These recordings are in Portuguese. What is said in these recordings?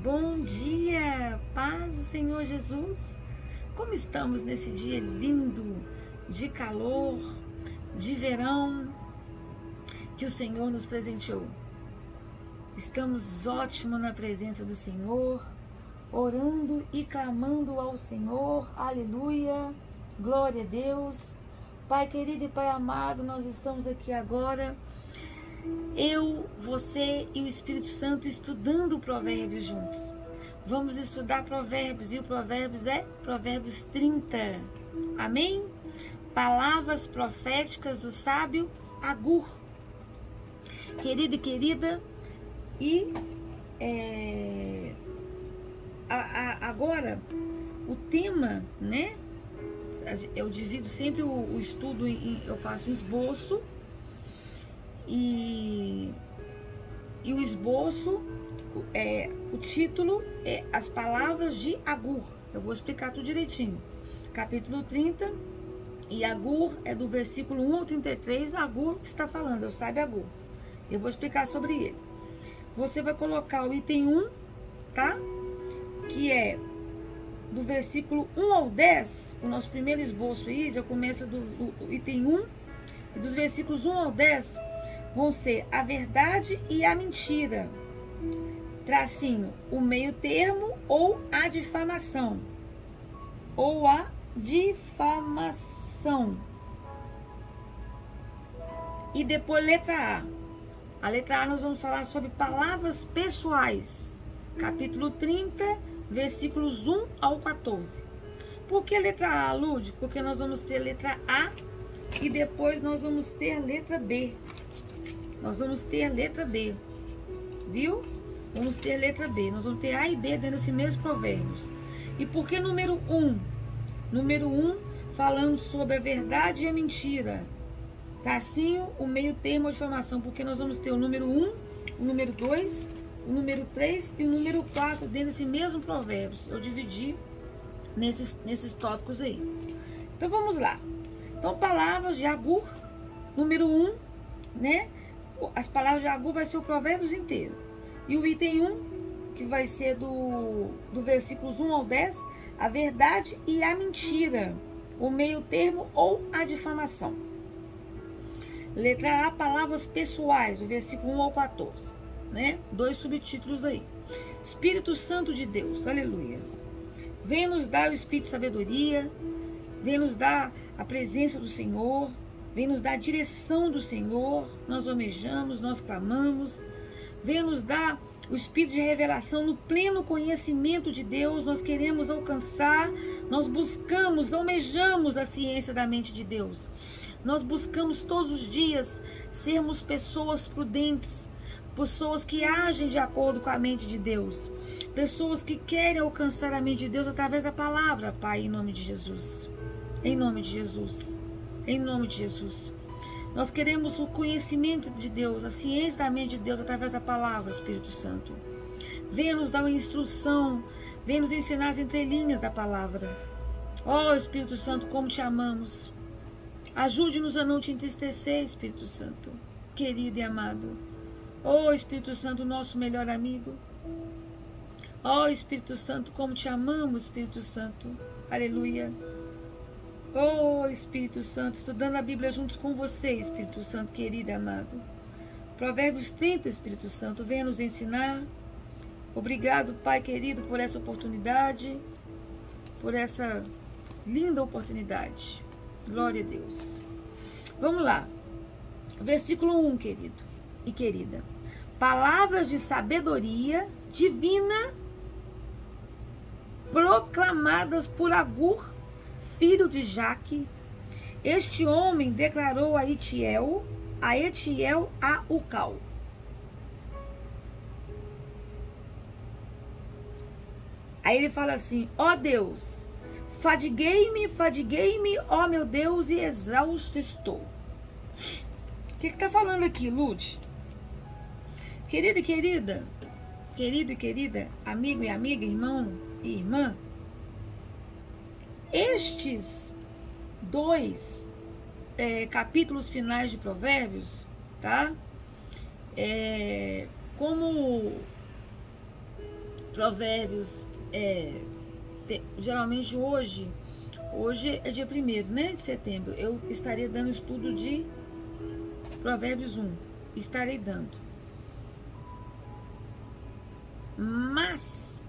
Bom dia, paz do Senhor Jesus. Como estamos nesse dia lindo de calor, de verão, que o Senhor nos presenteou? Estamos ótimos na presença do Senhor, orando e clamando ao Senhor. Aleluia, glória a Deus. Pai querido e Pai amado, nós estamos aqui agora, eu, você e o Espírito Santo, estudando o Provérbios juntos. Vamos estudar Provérbios, e o Provérbios é Provérbios 30. Amém? Palavras proféticas do sábio Agur. Querido e querida, e agora o tema, né? Eu divido sempre o estudo eu faço um esboço. E o esboço, o título é As Palavras de Agur. Eu vou explicar tudo direitinho. Capítulo 30, e Agur é do versículo 1 ao 33. Agur está falando, eu sabe Agur. Eu vou explicar sobre ele. Você vai colocar o item 1, tá? Que é do versículo 1 ao 10. O nosso primeiro esboço aí já começa do item 1. E dos versículos 1 ao 10 vão ser a verdade e a mentira, tracinho, o meio termo ou a difamação. E depois letra A. A letra A nós vamos falar sobre palavras pessoais. Capítulo 30, versículos 1 ao 14. Por que letra A, Lud? Porque nós vamos ter letra A e depois nós vamos ter letra B. Nós vamos ter letra B, viu? Vamos ter letra B. Nós vamos ter A e B dentro desse mesmo Provérbios. E por que número 1? Número 1, falando sobre a verdade e a mentira. Tracinho, o meio termo ou difamação. Porque nós vamos ter o número 1, o número 2, o número 3 e o número 4 dentro desse mesmo Provérbios. Eu dividi nesses tópicos aí. Então vamos lá. Então, palavras de Agur, número 1, né? As palavras de Agur vai ser o Provérbios inteiro. E o item 1, que vai ser do versículos 1 ao 10, a verdade e a mentira, o meio termo ou a difamação. Letra A, palavras pessoais, do versículo 1 ao 14, né? 2 subtítulos aí. Espírito Santo de Deus, aleluia. Vem nos dar o Espírito de sabedoria, vem nos dar a presença do Senhor, vem nos dar a direção do Senhor, nós almejamos, nós clamamos. Vem nos dar o Espírito de revelação no pleno conhecimento de Deus. Nós queremos alcançar, nós buscamos, almejamos a ciência da mente de Deus. Nós buscamos todos os dias sermos pessoas prudentes, pessoas que agem de acordo com a mente de Deus, pessoas que querem alcançar a mente de Deus através da palavra, Pai, em nome de Jesus. Em nome de Jesus. Em nome de Jesus. Nós queremos o conhecimento de Deus, a ciência da mente de Deus através da palavra, Espírito Santo. Venha nos dar uma instrução, venha nos ensinar as entrelinhas da palavra. Ó, Espírito Santo, como te amamos. Ajude-nos a não te entristecer, Espírito Santo, querido e amado. Ó, Espírito Santo, nosso melhor amigo. Ó, Espírito Santo, como te amamos, Espírito Santo. Aleluia. Oh, Espírito Santo, estudando a Bíblia juntos com você, Espírito Santo, querido e amado. Provérbios 30, Espírito Santo, venha nos ensinar. Obrigado, Pai querido, por essa oportunidade, por essa linda oportunidade. Glória a Deus. Vamos lá. Versículo 1, querido e querida. Palavras de sabedoria divina proclamadas por Agur, filho de Jaque. Este homem declarou a Etiel a Ucal. Aí ele fala assim: ó Deus, fadiguei-me, ó meu Deus, e exausto estou. O que tá falando aqui, Lud? Querido e querida, amigo e amiga, irmão e irmã, estes dois capítulos finais de Provérbios, tá? Como Provérbios, geralmente hoje é dia 1º, né, de setembro, eu estarei dando estudo de Provérbios 1, estarei dando. Mas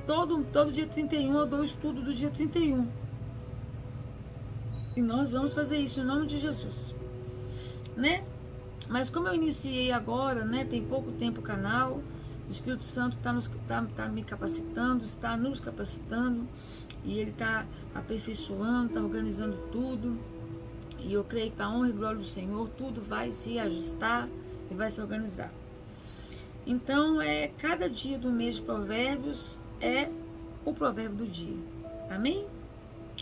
todo dia 31 eu dou o estudo do dia 31. E nós vamos fazer isso em nome de Jesus, né? Mas como eu iniciei agora, né, tem pouco tempo o canal, o Espírito Santo tá me capacitando, está nos capacitando, e Ele está aperfeiçoando, está organizando tudo. E eu creio que para a honra e glória do Senhor, tudo vai se ajustar e vai se organizar. Então, cada dia do mês de Provérbios é o provérbio do dia. Amém?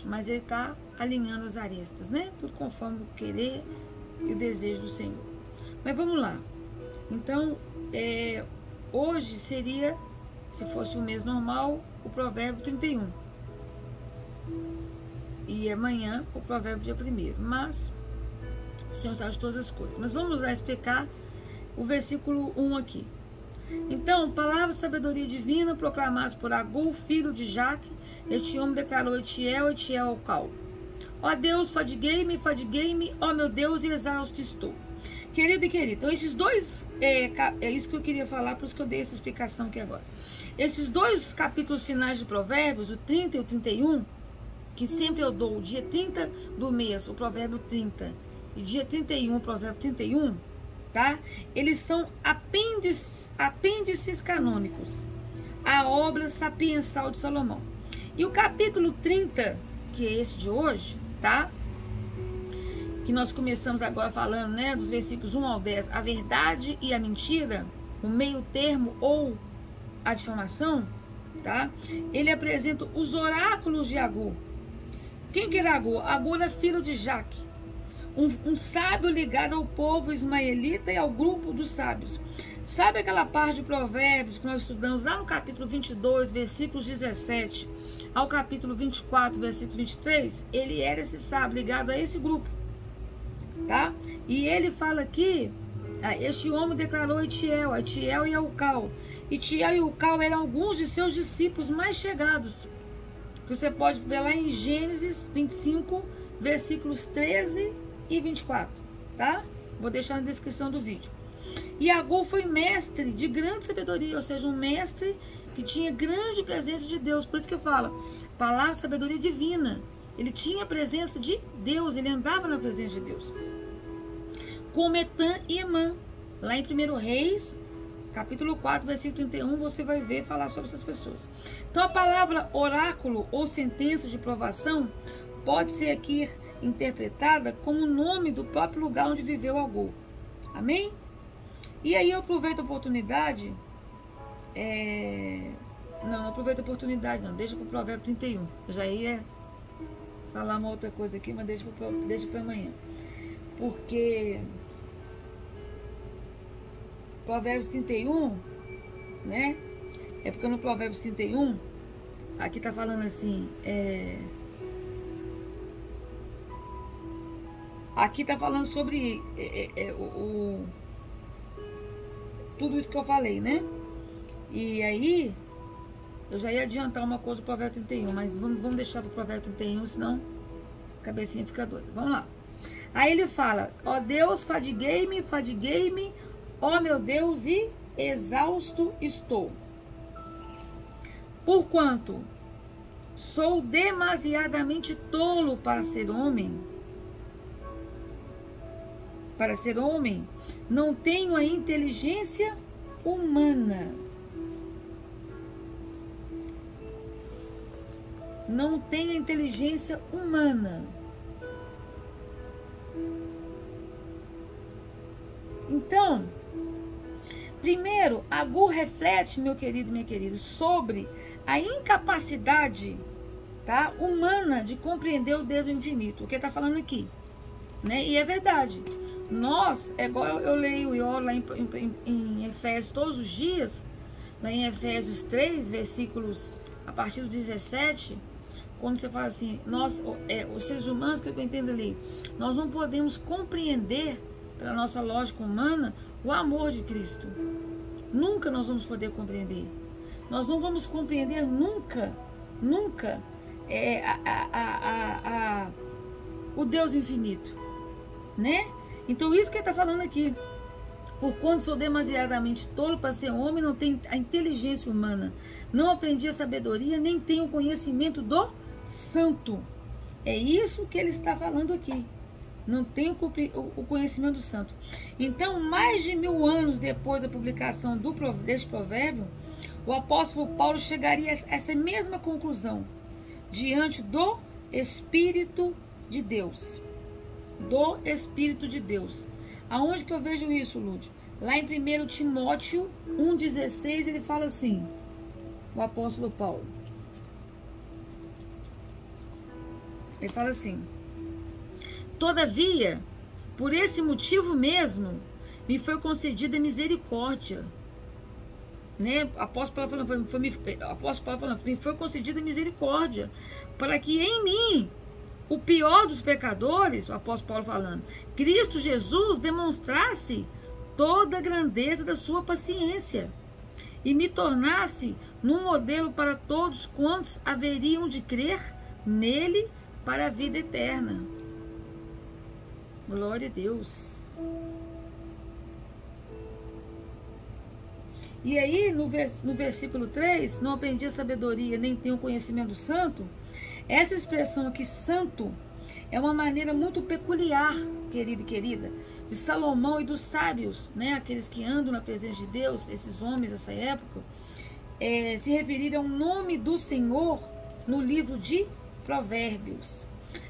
Mas Ele está alinhando as arestas, né? Tudo conforme o querer e o desejo do Senhor. Mas vamos lá. Então, hoje seria, se fosse um mês normal, o provérbio 31. E amanhã o provérbio dia 1º. Mas o Senhor sabe de todas as coisas. Mas vamos lá explicar o versículo 1 aqui. Então, palavra de sabedoria divina proclamadas por Agur, filho de Jaque. Este homem declarou Etiel ao cal. Ó Deus, fadiguei-me, ó meu Deus, e exausto estou. Querido e querida, então esses dois, é isso que eu queria falar, por isso que eu dei essa explicação aqui agora. Esses dois capítulos finais de Provérbios, o 30 e o 31, que sempre eu dou o dia 30 do mês, o provérbio 30, e dia 31, o provérbio 31, tá? Eles são apêndices canônicos à obra sapiensal de Salomão. E o capítulo 30, que é esse de hoje, tá? Que nós começamos agora falando, né, dos versículos 1 ao 10, a verdade e a mentira, o meio termo ou a difamação, tá? Ele apresenta os oráculos de Agur. Quem que era Agur? Agur era filho de Jaque, um sábio ligado ao povo ismaelita e ao grupo dos sábios. Sabe aquela parte de Provérbios que nós estudamos lá no capítulo 22, versículos 17 ao capítulo 24, versículos 23? Ele era esse sábio ligado a esse grupo, tá? E ele fala aqui, este homem declarou Etiel e Eucal. Etiel e Eucal eram alguns de seus discípulos mais chegados, que você pode ver lá em Gênesis 25, versículos 13 e 24, tá? Vou deixar na descrição do vídeo. E Agur foi mestre de grande sabedoria, ou seja, um mestre que tinha grande presença de Deus. Por isso que eu falo, palavra de sabedoria divina. Ele tinha a presença de Deus, ele andava na presença de Deus. Com Etã e Emã, lá em 1 Reis, capítulo 4, versículo 31, você vai ver falar sobre essas pessoas. Então a palavra oráculo ou sentença de provação pode ser aqui interpretada como o nome do próprio lugar onde viveu Agur. Amém? E aí eu aproveito a oportunidade, não aproveito a oportunidade não, deixa para o provérbio 31. Eu já ia falar uma outra coisa aqui, mas deixa para amanhã. Porque Provérbios 31, né? É porque no Provérbios 31, aqui tá falando assim, aqui tá falando sobre tudo isso que eu falei, né? E aí, eu já ia adiantar uma coisa do provérbio 31, mas vamos deixar pro provérbio 31, senão a cabecinha fica doida. Vamos lá. Aí ele fala, ó Deus, fadiguei-me, ó meu Deus, e exausto estou. Porquanto sou demasiadamente tolo para ser homem. Não tenho a inteligência humana. Não tenho a inteligência humana. Então, primeiro, Agur reflete, meu querido e minha querida, sobre a incapacidade, tá, humana de compreender o Deus infinito. O que está falando aqui, né? E é verdade. Nós, é igual eu leio e oro lá em Efésios todos os dias, lá em Efésios 3, versículos a partir do 17, quando você fala assim, nós, os seres humanos, que eu entendo ali, nós não podemos compreender, pela nossa lógica humana, o amor de Cristo. Nunca nós vamos poder compreender. nós não vamos compreender nunca o Deus infinito, né? Então isso que ele está falando aqui. Porquanto sou demasiadamente tolo para ser homem, não tenho a inteligência humana, não aprendi a sabedoria, nem tenho o conhecimento do santo. É isso que ele está falando aqui. Não tenho o conhecimento do santo. Então, mais de 1000 anos depois da publicação deste provérbio, o apóstolo Paulo chegaria a essa mesma conclusão diante do Espírito de Deus. Do Espírito de Deus. Aonde que eu vejo isso, Lúdia? Lá em 1 Timóteo 1,16, ele fala assim, o apóstolo Paulo. Ele fala assim: todavia, por esse motivo mesmo, me foi concedida misericórdia. Né? O apóstolo Paulo falando, me foi concedida misericórdia, para que em mim, o pior dos pecadores, o apóstolo Paulo falando, Cristo Jesus demonstrasse toda a grandeza da sua paciência e me tornasse num modelo para todos quantos haveriam de crer nele para a vida eterna. Glória a Deus. E aí, no versículo 3, não aprendi a sabedoria, nem tenho conhecimento santo. Essa expressão aqui, santo, é uma maneira muito peculiar, querido e querida, de Salomão e dos sábios, né? Aqueles que andam na presença de Deus, esses homens dessa época, se referirem ao nome do Senhor no livro de Provérbios.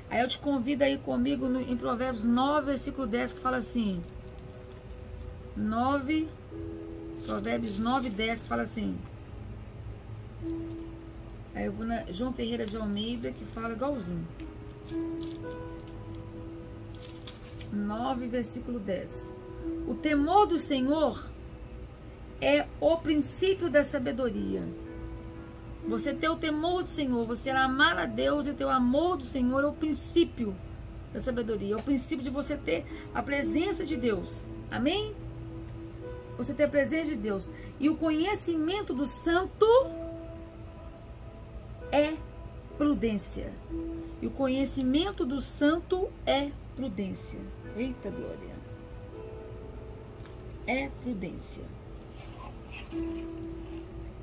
Aí eu te convido aí comigo em Provérbios 9, versículo 10, que fala assim, Provérbios 9, 10, que fala assim. Aí eu vou na João Ferreira de Almeida, que fala igualzinho. 9, versículo 10. O temor do Senhor é o princípio da sabedoria. Você ter o temor do Senhor, você amar a Deus e ter o amor do Senhor é o princípio da sabedoria. É o princípio de você ter a presença de Deus. Amém? Você ter a presença de Deus. E o conhecimento do santo é prudência. E o conhecimento do santo é prudência. Eita glória. É prudência.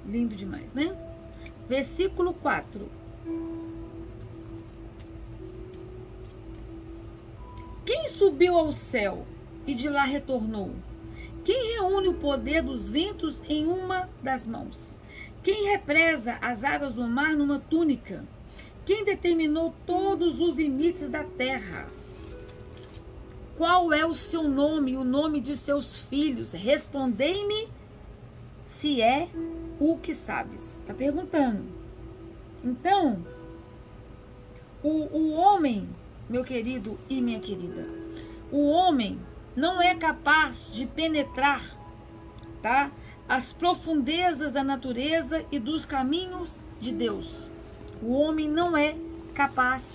Lindo demais, né? Versículo 4. Quem subiu ao céu e de lá retornou? Quem reúne o poder dos ventos em uma das mãos? Quem represa as águas do mar numa túnica? Quem determinou todos os limites da terra? Qual é o seu nome e o nome de seus filhos? Respondei-me se é o que sabes. Está perguntando. Então, o homem, meu querido e minha querida, o homem não é capaz de penetrar, tá, as profundezas da natureza e dos caminhos de Deus. O homem não é capaz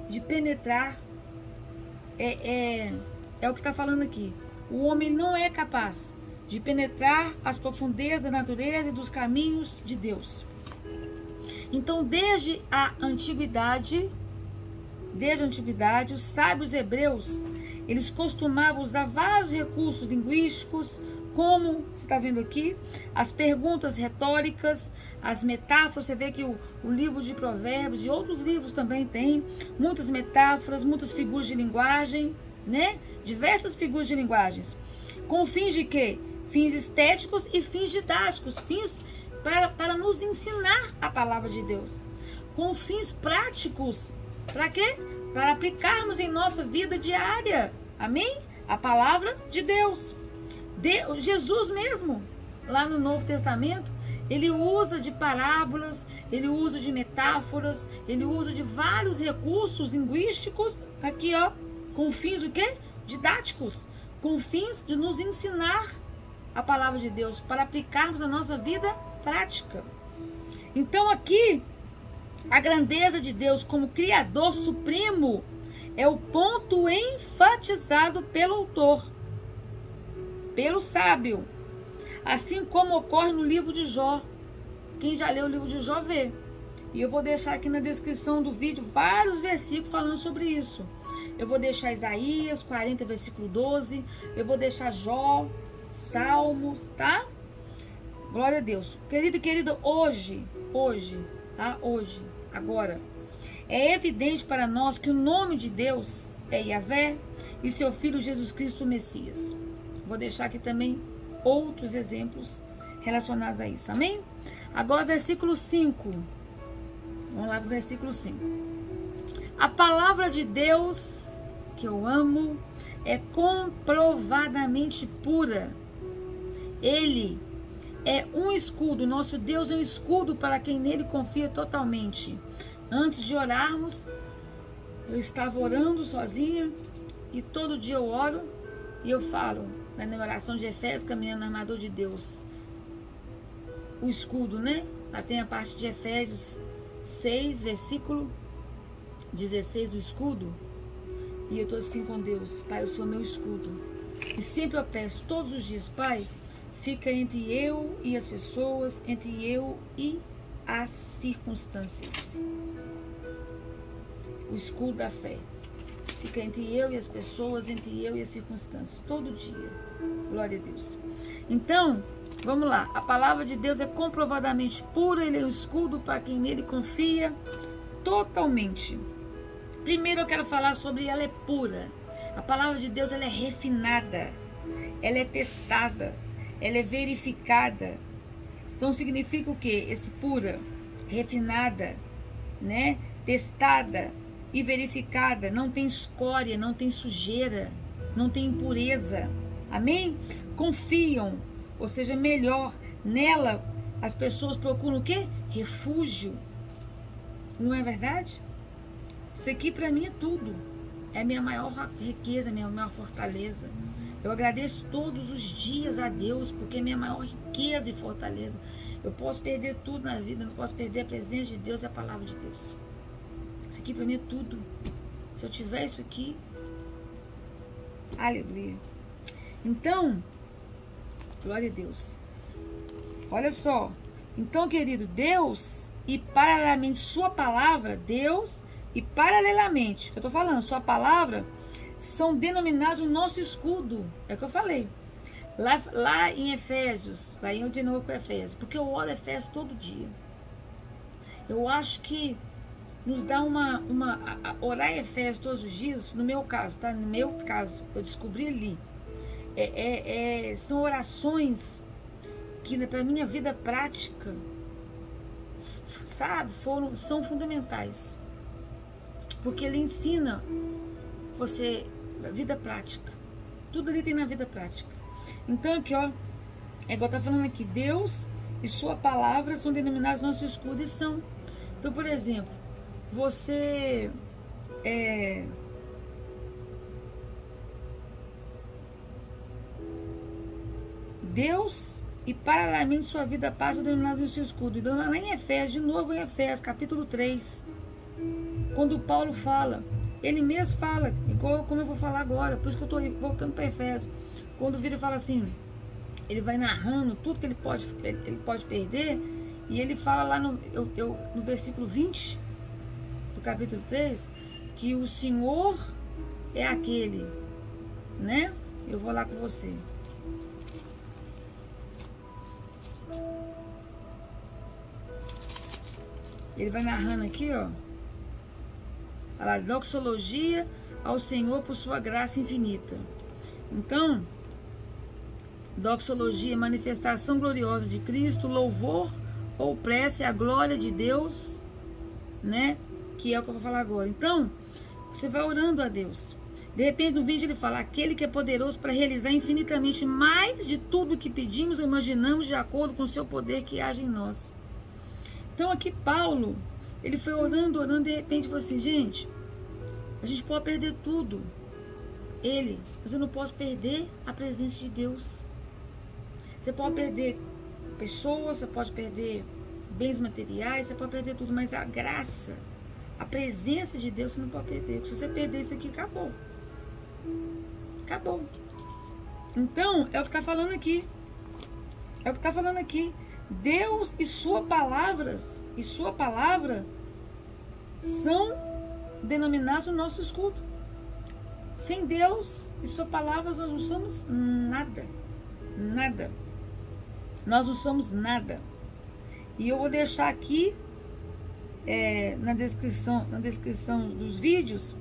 de penetrar, é o que está falando aqui. O homem não é capaz de penetrar as profundezas da natureza e dos caminhos de Deus. Então, desde a antiguidade, os sábios hebreus, eles costumavam usar vários recursos linguísticos, como você está vendo aqui, as perguntas retóricas, as metáforas. Você vê que o livro de Provérbios e outros livros também tem muitas metáforas, muitas figuras de linguagem, né? Diversas figuras de linguagens. Com fins de quê? Fins estéticos e fins didáticos, fins para nos ensinar a palavra de Deus. Com fins práticos, para quê? Para aplicarmos em nossa vida diária, amém? A palavra de Deus. Jesus mesmo, lá no Novo Testamento, ele usa de parábolas, ele usa de metáforas, ele usa de vários recursos linguísticos, aqui ó, com fins o quê? Didáticos, com fins de nos ensinar a palavra de Deus, para aplicarmos a nossa vida prática. Então aqui, a grandeza de Deus como Criador Supremo é o ponto enfatizado pelo autor, pelo sábio. Assim como ocorre no livro de Jó. Quem já leu o livro de Jó vê. E eu vou deixar aqui na descrição do vídeo vários versículos falando sobre isso. Eu vou deixar Isaías 40, versículo 12. Eu vou deixar Jó, Salmos, tá? Glória a Deus. Querido e querida, hoje, tá? Hoje, agora, é evidente para nós que o nome de Deus é Yahvé e seu Filho Jesus Cristo, o Messias. Vou deixar aqui também outros exemplos relacionados a isso, amém? Agora, versículo 5. Vamos lá para o versículo 5. A palavra de Deus, que eu amo, é comprovadamente pura. Ele é um escudo, nosso Deus é um escudo para quem nele confia totalmente. Antes de orarmos, eu estava orando sozinha e todo dia eu oro e eu falo, na minha oração de Efésios, caminhando na armadura de Deus, o escudo, né? Lá tem a parte de Efésios 6, versículo 16, do escudo. E eu estou assim com Deus, Pai, eu sou meu escudo. E sempre eu peço, todos os dias, Pai, fica entre eu e as pessoas, entre eu e as circunstâncias. O escudo da fé. Fica entre eu e as pessoas, entre eu e as circunstâncias, todo dia. Glória a Deus. Então, vamos lá. A palavra de Deus é comprovadamente pura, ele é um escudo para quem nele confia totalmente. Primeiro eu quero falar sobre ela é pura. A palavra de Deus, ela é refinada, ela é testada, ela é verificada. Então significa o quê? Esse pura, refinada, né? Testada e verificada, não tem escória, não tem sujeira, não tem impureza. Amém? Confiam, ou seja, melhor, nela as pessoas procuram o quê? Refúgio. Não é verdade? Isso aqui para mim é tudo. É a minha maior riqueza, a minha maior fortaleza. Eu agradeço todos os dias a Deus, porque é minha maior riqueza e fortaleza. Eu posso perder tudo na vida, não posso perder a presença de Deus e a palavra de Deus. Isso aqui para mim é tudo. Se eu tiver isso aqui, aleluia. Então, glória a Deus. Olha só. Então, querido, Deus e paralelamente sua palavra, Deus e paralelamente, que eu tô falando, sua palavra, são denominados o nosso escudo. É o que eu falei. Lá em Efésios, vai eu de novo para Efésios, porque eu oro Efésios todo dia. Eu acho que nos dá orar Efésios todos os dias, no meu caso, tá? No meu caso, eu descobri ali. São orações que para minha vida prática, sabe, são fundamentais. Porque ele ensina você a vida prática. Tudo ali tem na vida prática. Então aqui, ó, é igual tá falando aqui, Deus e sua palavra são denominados nosso escudo e são. Então, por exemplo, você Deus e paralelamente sua vida passa denominados no seu escudo. Então lá em Efésios, de novo em Efésios, capítulo 3, quando Paulo fala, ele mesmo fala, igual como eu vou falar agora, por isso que eu estou voltando para Efésios. Quando vira e fala assim, ele vai narrando tudo que ele pode perder, e ele fala lá no versículo 20 do capítulo 3, que o Senhor é aquele, né? Eu vou lá com você. Ele vai narrando aqui, ó. A doxologia ao Senhor por sua graça infinita. Então, doxologia, manifestação gloriosa de Cristo, louvor ou prece à glória de Deus, né? Que é o que eu vou falar agora. Então, você vai orando a Deus. De repente, no vídeo ele fala, aquele que é poderoso para realizar infinitamente mais de tudo que pedimos ou imaginamos, de acordo com o seu poder que age em nós. Então aqui Paulo, ele foi orando, de repente falou assim, gente, a gente pode perder tudo. Mas eu não posso perder a presença de Deus. Você pode perder pessoas, você pode perder bens materiais, você pode perder tudo, mas a graça, a presença de Deus você não pode perder. Porque se você perder isso aqui, acabou. Acabou. Então, é o que está falando aqui. É o que está falando aqui. Deus e sua palavra são denominados no nosso escudo. Sem Deus e sua palavra nós não somos nada. Nada. Nós não somos nada. E eu vou deixar aqui na descrição dos vídeos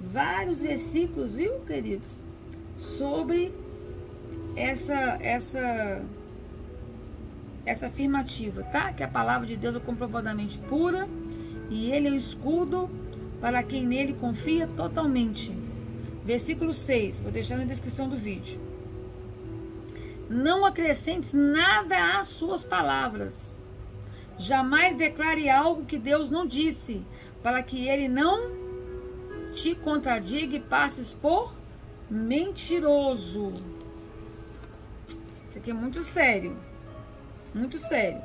vários versículos, viu, queridos? Sobre essa afirmativa, tá? Que a palavra de Deus é comprovadamente pura e ele é um escudo para quem nele confia totalmente. Versículo 6, vou deixar na descrição do vídeo. Não acrescentes nada às suas palavras. Jamais declare algo que Deus não disse, para que ele não te contradiga e passes por mentiroso. Isso aqui é muito sério. Muito sério.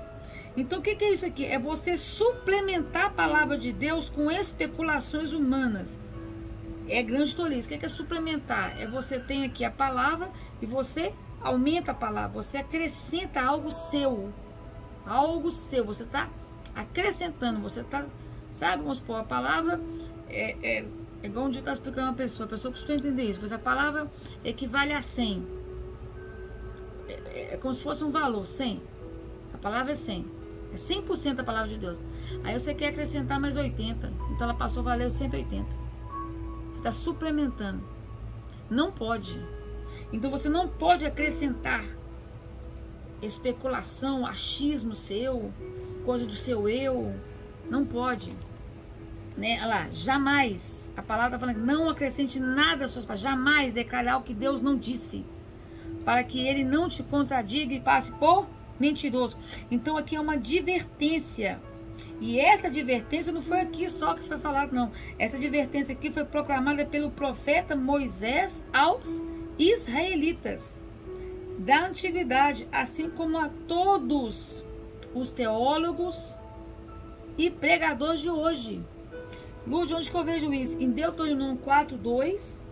Então o que é isso aqui? É você suplementar a palavra de Deus com especulações humanas. É grande tolice. O que é suplementar? É você tem aqui a palavra e você aumenta a palavra. Você acrescenta algo seu. Algo seu. Você está acrescentando. Você está, sabe, vamos supor, a palavra é igual onde está explicando a pessoa costuma entender isso. Pois a palavra equivale a 100. É como se fosse um valor, 100. A palavra é 100. É 100% a palavra de Deus. Aí você quer acrescentar mais 80. Então ela passou a valer 180. Você está suplementando. Não pode. Então você não pode acrescentar especulação, achismo seu, coisa do seu eu. Não pode. Né? Olha lá, jamais. A palavra está falando, não acrescente nada às suas palavras. Jamais declare algo que Deus não disse, para que ele não te contradiga e passe por mentiroso. Então aqui é uma advertência. E essa advertência não foi aqui só que foi falado, não. Essa advertência aqui foi proclamada pelo profeta Moisés aos israelitas da antiguidade, assim como a todos os teólogos e pregadores de hoje. Lúdia, onde que eu vejo isso? Em Deuteronômio 4:2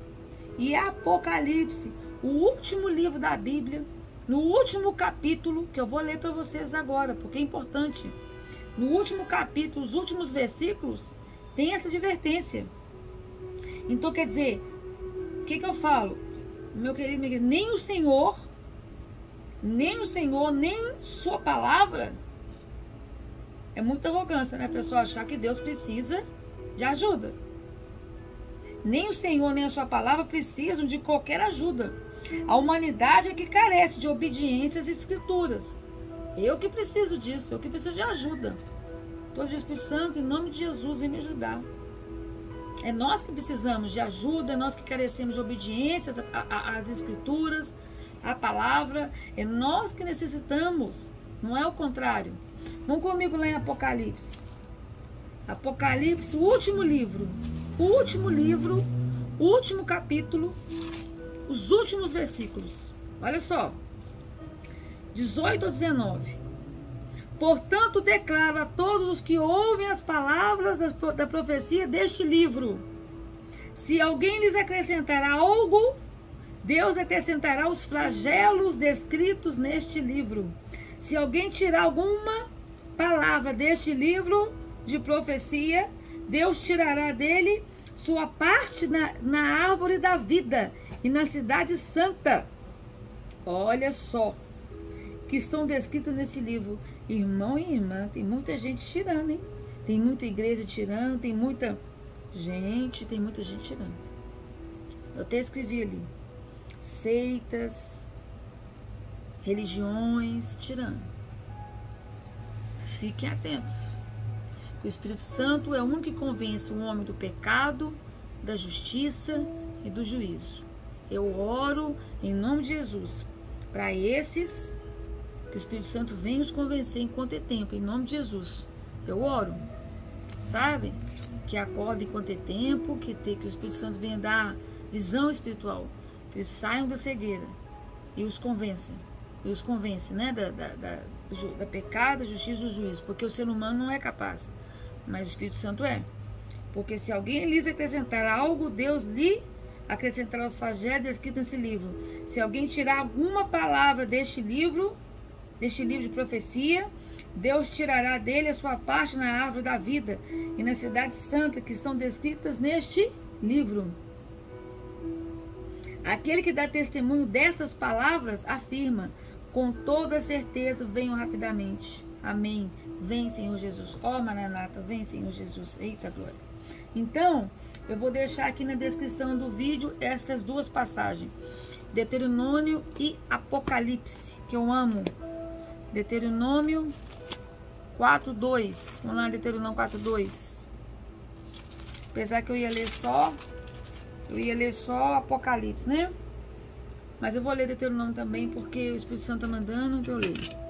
e Apocalipse, o último livro da Bíblia, no último capítulo, que eu vou ler para vocês agora, porque é importante. No último capítulo, os últimos versículos, tem essa advertência. Então, quer dizer, o que eu falo? Meu querido, nem o Senhor, nem sua palavra, é muita arrogância, né? A pessoa achar que Deus precisa de ajuda. Nem o Senhor, nem a sua palavra precisam de qualquer ajuda. A humanidade é que carece de obediência às escrituras. Eu que preciso disso, eu que preciso de ajuda. Todo dia, Espírito Santo, em nome de Jesus, vem me ajudar. É nós que precisamos de ajuda, é nós que carecemos de obediência às escrituras, à palavra. É nós que necessitamos, não é o contrário. Vamos comigo lá em Apocalipse. Apocalipse, o último livro, o último capítulo, os últimos versículos. Olha só, 18 ou 19. Portanto, declaro a todos os que ouvem as palavras da profecia deste livro: se alguém lhes acrescentar algo, Deus acrescentará os flagelos descritos neste livro. Se alguém tirar alguma palavra deste livro de profecia, Deus tirará dele sua parte na árvore da vida e na cidade santa. Olha só, que estão descritas nesse livro. Irmão e irmã, tem muita gente tirando, hein? Tem muita igreja tirando, tem muita gente tirando. Eu até escrevi ali: seitas, religiões tirando. Fiquem atentos. O Espírito Santo é o único que convence o homem do pecado, da justiça e do juízo. Eu oro em nome de Jesus para esses, que o Espírito Santo venha os convencer enquanto é tempo, em nome de Jesus. Eu oro, sabe? Que acordem enquanto é tempo, que o Espírito Santo venha dar visão espiritual, que eles saiam da cegueira e os convence, né? Da pecado, da justiça e do juízo, porque o ser humano não é capaz, mas o Espírito Santo é. Porque se alguém lhes acrescentar algo, Deus lhe acrescentará os flagelos descritos nesse livro. Se alguém tirar alguma palavra deste livro, deste livro de profecia, Deus tirará dele a sua parte na árvore da vida e na cidade santa, que são descritas neste livro. Aquele que dá testemunho destas palavras afirma: com toda certeza venho rapidamente. Amém. Vem, Senhor Jesus. Ó, Maranata, vem, Senhor Jesus. Eita glória. Então, eu vou deixar aqui na descrição do vídeo estas duas passagens, Deuteronômio e Apocalipse, que eu amo. Deuteronômio 4:2. Vamos lá, Deuteronômio 4:2. Apesar que eu ia ler só Apocalipse, né? Mas eu vou ler Deuteronômio também, porque o Espírito Santo está mandando que eu leia.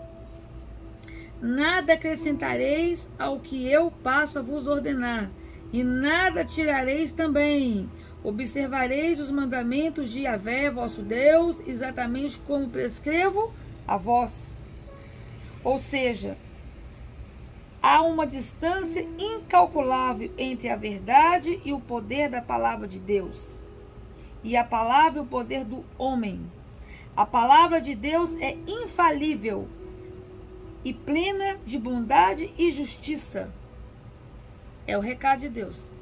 Nada acrescentareis ao que eu passo a vos ordenar, e nada tirareis também. Observareis os mandamentos de Yahvé, vosso Deus, exatamente como prescrevo a vós. Ou seja, há uma distância incalculável entre a verdade e o poder da palavra de Deus, e a palavra e o poder do homem. A palavra de Deus é infalível e plena de bondade e justiça. É o recado de Deus.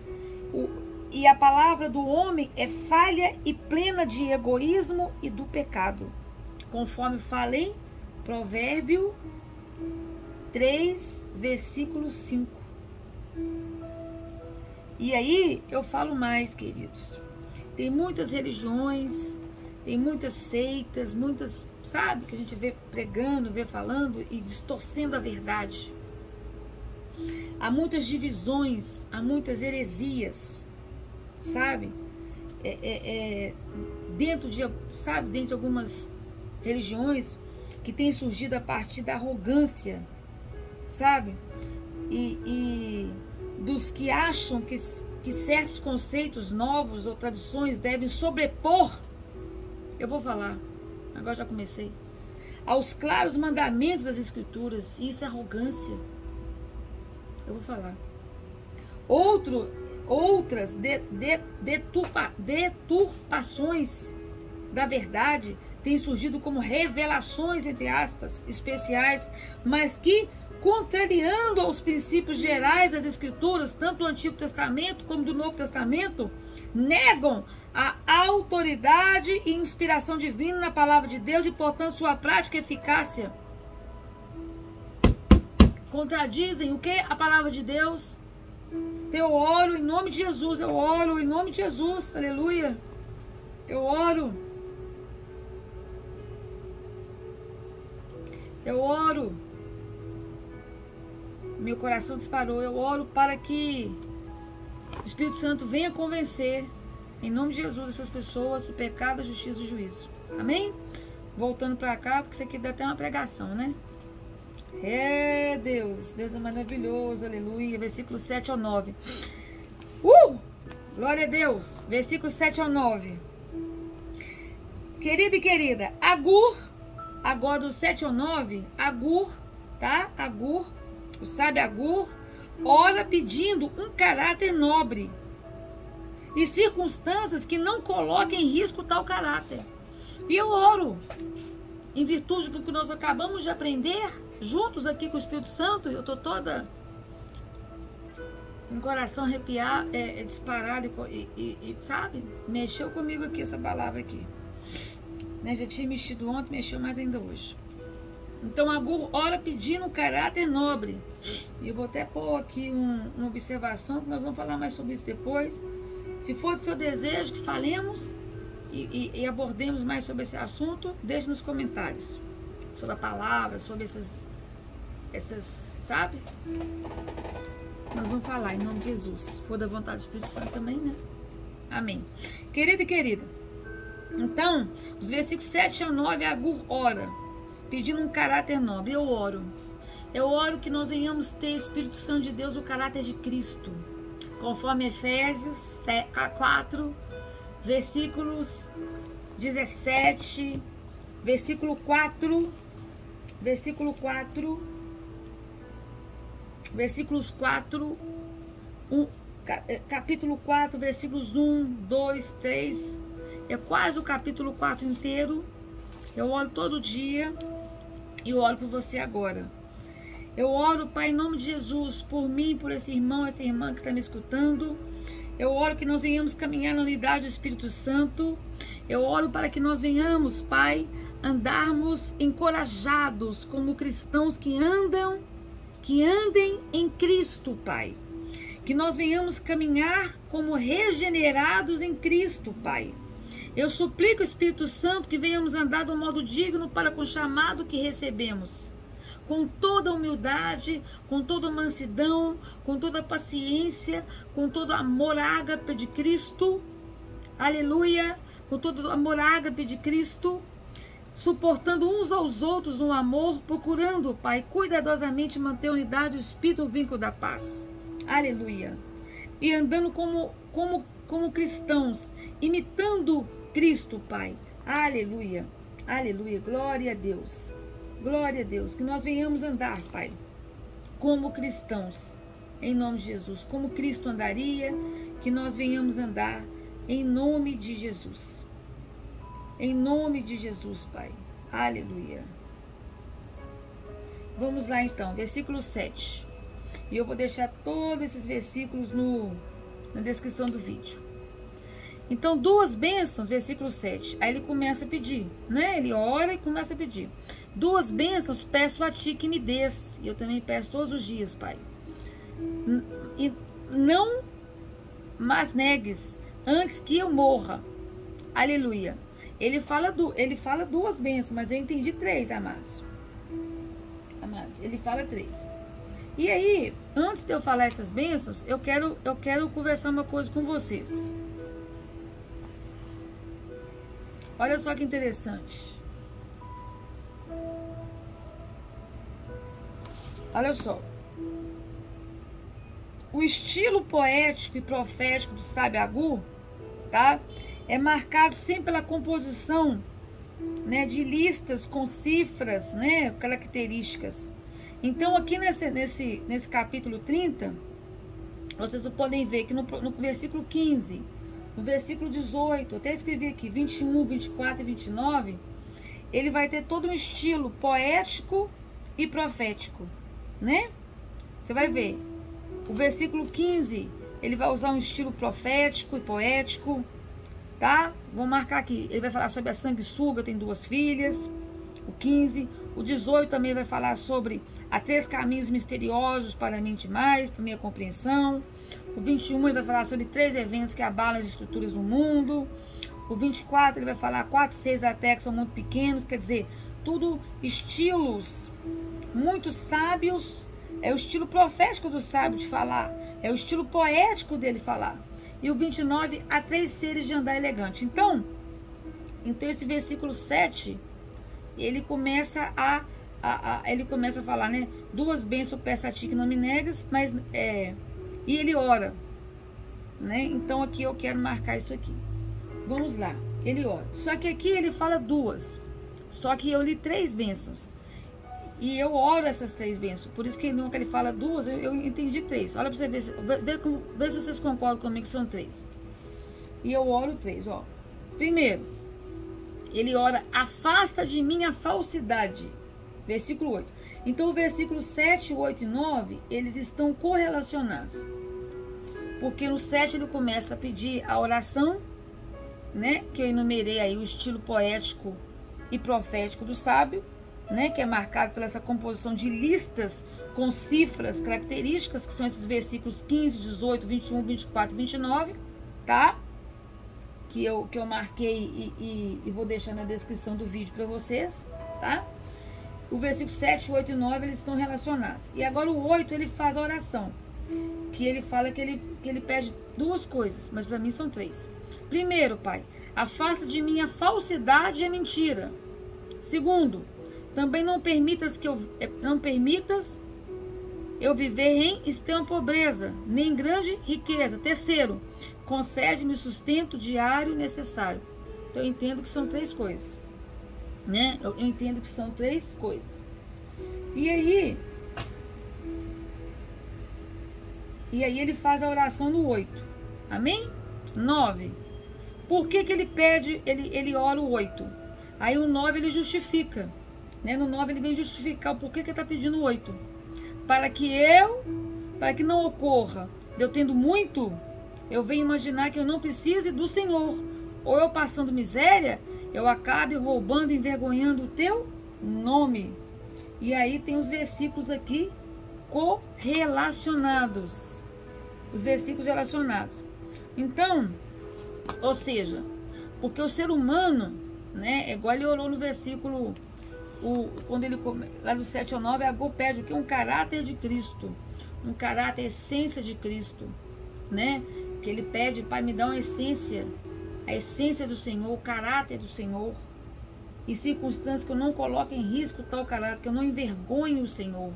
E a palavra do homem é falha e plena de egoísmo e do pecado, conforme fala em Provérbio 3, versículo 5. E aí eu falo mais, queridos. Tem muitas religiões, tem muitas seitas, muitas, sabe, que a gente vê pregando, vê falando e distorcendo a verdade. Há muitas divisões, há muitas heresias, sabe? Dentro de algumas religiões que têm surgido a partir da arrogância, sabe? E dos que acham que certos conceitos novos ou tradições devem sobrepor, eu vou falar, agora já comecei, aos claros mandamentos das Escrituras. Isso é arrogância. Eu vou falar. Outras deturpações da verdade têm surgido como revelações, entre aspas, especiais, mas que, contrariando aos princípios gerais das Escrituras, tanto do Antigo Testamento como do Novo Testamento, negam a autoridade e inspiração divina na palavra de Deus e, portanto, sua prática e eficácia. Contradizem o que? A palavra de Deus. Eu oro em nome de Jesus, eu oro em nome de Jesus, aleluia. Eu oro. Meu coração disparou. Eu oro para que o Espírito Santo venha convencer, em nome de Jesus, essas pessoas do pecado, da justiça e do juízo. Amém? Voltando para cá, porque isso aqui dá até uma pregação, né? Deus é maravilhoso, aleluia. Versículo 7 ao 9. Glória a Deus. Versículo 7 ao 9. Querido e querida, Agur, agora do 7 ao 9, Agur, tá? Agur, o sábio Agur, ora pedindo um caráter nobre e circunstâncias que não coloquem em risco tal caráter. E eu oro, em virtude do que nós acabamos de aprender, juntos aqui com o Espírito Santo. Eu tô toda com o coração arrepiado, disparado e sabe, mexeu comigo aqui essa palavra aqui, né? Já tinha mexido ontem, mexeu mais ainda hoje. Então Agur ora pedindo um caráter nobre. E eu vou até pôr aqui uma observação, que nós vamos falar mais sobre isso depois. Se for do seu desejo que falemos e abordemos mais sobre esse assunto, deixe nos comentários sobre a palavra, sobre essas, sabe? Nós vamos falar em nome de Jesus. Se for da vontade do Espírito Santo também, né? Amém. Querido e querida, então, os versículos 7 ao 9, Agur ora, pedindo um caráter nobre. Eu oro que nós venhamos ter, Espírito Santo de Deus, o caráter de Cristo, conforme Efésios 4, versículos 17, versículo 4, versículos 4, capítulo 4, versículos 1, 2, 3, é quase o capítulo 4 inteiro. Eu oro todo dia E eu oro por você agora. Eu oro, Pai, em nome de Jesus, por mim, por esse irmão, essa irmã que está me escutando. Eu oro que nós venhamos caminhar na unidade do Espírito Santo. Eu oro para que nós venhamos, Pai, andarmos encorajados como cristãos que andem em Cristo, Pai. Que nós venhamos caminhar como regenerados em Cristo, Pai. Eu suplico, Espírito Santo, que venhamos andar de um modo digno para com o chamado que recebemos. Com toda humildade, com toda mansidão, com toda paciência, com todo amor ágape de Cristo. Aleluia! Com todo amor ágape de Cristo. Suportando uns aos outros no amor, procurando, Pai, cuidadosamente manter a unidade do Espírito, o vínculo da paz. Aleluia! E andando como cristãos, imitando Cristo, Pai. Aleluia! Aleluia! Glória a Deus! Glória a Deus! Que nós venhamos andar, Pai, como cristãos, em nome de Jesus. Como Cristo andaria, que nós venhamos andar em nome de Jesus. Em nome de Jesus, Pai. Aleluia. Vamos lá então, versículo 7. E eu vou deixar todos esses versículos na descrição do vídeo. Então, 2 bênçãos, versículo 7. Aí ele começa a pedir, né? Ele ora e começa a pedir. 2 bênçãos peço a ti que me dês. E eu também peço todos os dias, Pai. E não mas negues antes que eu morra. Aleluia. Ele fala 2 bênçãos, mas eu entendi 3, amados. Amados, ele fala 3. E aí, antes de eu falar essas bênçãos, eu quero conversar uma coisa com vocês. Olha só que interessante. Olha só. O estilo poético e profético do Sábio Agur, tá? É marcado sempre pela composição, né, de listas com cifras, né, características. Então, aqui nesse capítulo 30, vocês podem ver que no versículo 15, no versículo 18, até escrevi aqui, 21, 24 e 29, ele vai ter todo um estilo poético e profético, né? Você vai ver. O versículo 15, ele vai usar um estilo profético e poético, tá? Vou marcar aqui. Ele vai falar sobre a sanguessuga, tem 2 filhas. O 15. O 18 também vai falar sobre há 3 caminhos misteriosos para a mente mais, para a minha compreensão. O 21 ele vai falar sobre 3 eventos que abalam as estruturas do mundo. O 24 ele vai falar 4 6 até que são muito pequenos. Quer dizer, tudo estilos muito sábios. É o estilo profético do sábio de falar. É o estilo poético dele falar. E o 29, há 3 seres de andar elegante. Então esse versículo 7, ele começa a falar, né? 2 bênçãos peço a ti que não me negas, mas e ele ora, né? Então aqui eu quero marcar isso aqui. Vamos lá, ele ora. Só que aqui ele fala 2. Só que eu li 3 bênçãos. E eu oro essas 3 bênçãos. Por isso que nunca ele fala 2, eu entendi 3. Olha pra você ver, vê se vocês concordam comigo que são 3. E eu oro 3, ó. Primeiro, ele ora, afasta de mim a falsidade. Versículo 8. Então, o versículo 7, 8 e 9, eles estão correlacionados. Porque no 7 ele começa a pedir a oração, né? Que eu enumerei aí o estilo poético e profético do sábio, né, que é marcado pela essa composição de listas com cifras características, que são esses versículos 15, 18, 21, 24 e 29, tá? Que eu marquei e vou deixar na descrição do vídeo para vocês, tá? O versículo 7, 8 e 9, eles estão relacionados. E agora o 8, ele faz a oração, que ele fala que ele pede 2 coisas, mas para mim são 3. Primeiro, Pai, afasta de mim a falsidade e a mentira. Segundo, também não permitas eu viver em extrema pobreza, nem em grande riqueza. Terceiro, concede-me sustento diário necessário. Então eu entendo que são 3 coisas, né? Eu entendo que são 3 coisas. E aí ele faz a oração no 8. Amém? 9. Por que ele pede, ele ora o 8? Aí o 9 ele justifica. né? No 9 ele vem justificar o porquê que ele está pedindo 8. Para que não ocorra eu tendo muito, eu venho imaginar que eu não precise do Senhor. Ou eu passando miséria, eu acabe roubando e envergonhando o teu nome. E aí tem os versículos aqui correlacionados. Os versículos relacionados. Então, ou seja, porque o ser humano, né, igual ele orou no versículo, quando ele, lá do 7 ao 9, pede o que? Um caráter de Cristo. Um caráter, essência de Cristo, né? Que ele pede, Pai, me dá uma essência, a essência do Senhor, o caráter do Senhor, e circunstâncias que eu não coloque em risco tal caráter, que eu não envergonhe o Senhor.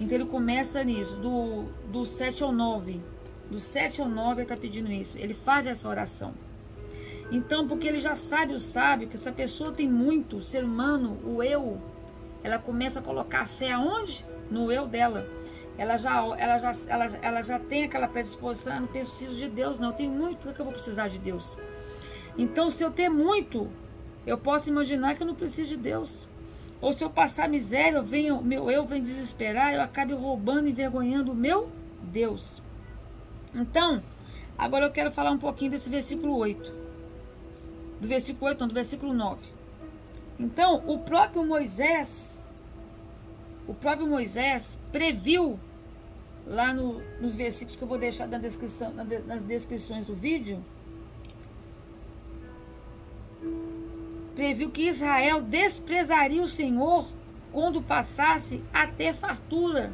Então ele começa nisso, do 7 ao 9. Do 7 ao 9 ele está pedindo isso. Ele faz essa oração. Então, porque ele já sabe, o sábio, que essa pessoa tem muito, o ser humano, o eu, ela começa a colocar a fé aonde? No eu dela. Ela já tem aquela predisposição, não preciso de Deus, não, eu tenho muito, por que eu vou precisar de Deus? Então, se eu ter muito, eu posso imaginar que eu não preciso de Deus. Ou se eu passar miséria, meu eu vem desesperar, eu acabe roubando e envergonhando o meu Deus. Então, agora eu quero falar um pouquinho desse versículo 8. Do versículo 8, não, do versículo 9. Então, o próprio Moisés previu, lá nos versículos que eu vou deixar na descrição, nas descrições do vídeo, previu que Israel desprezaria o Senhor quando passasse a ter fartura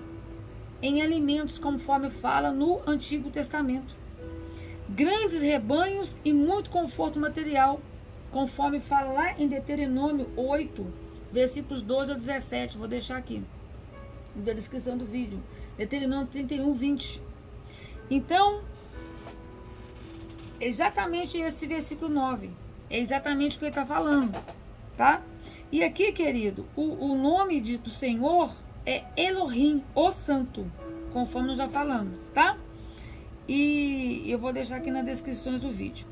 em alimentos, conforme fala no Antigo Testamento. Grandes rebanhos e muito conforto material, conforme fala lá em Deuteronômio 8, versículos 12 ao 17. Vou deixar aqui na descrição do vídeo. Deuteronômio 31, 20. Então, exatamente esse versículo 9. É exatamente o que ele está falando, tá? E aqui, querido, o nome do Senhor é Elohim, o Santo, conforme nós já falamos, tá? E eu vou deixar aqui nas descrições do vídeo.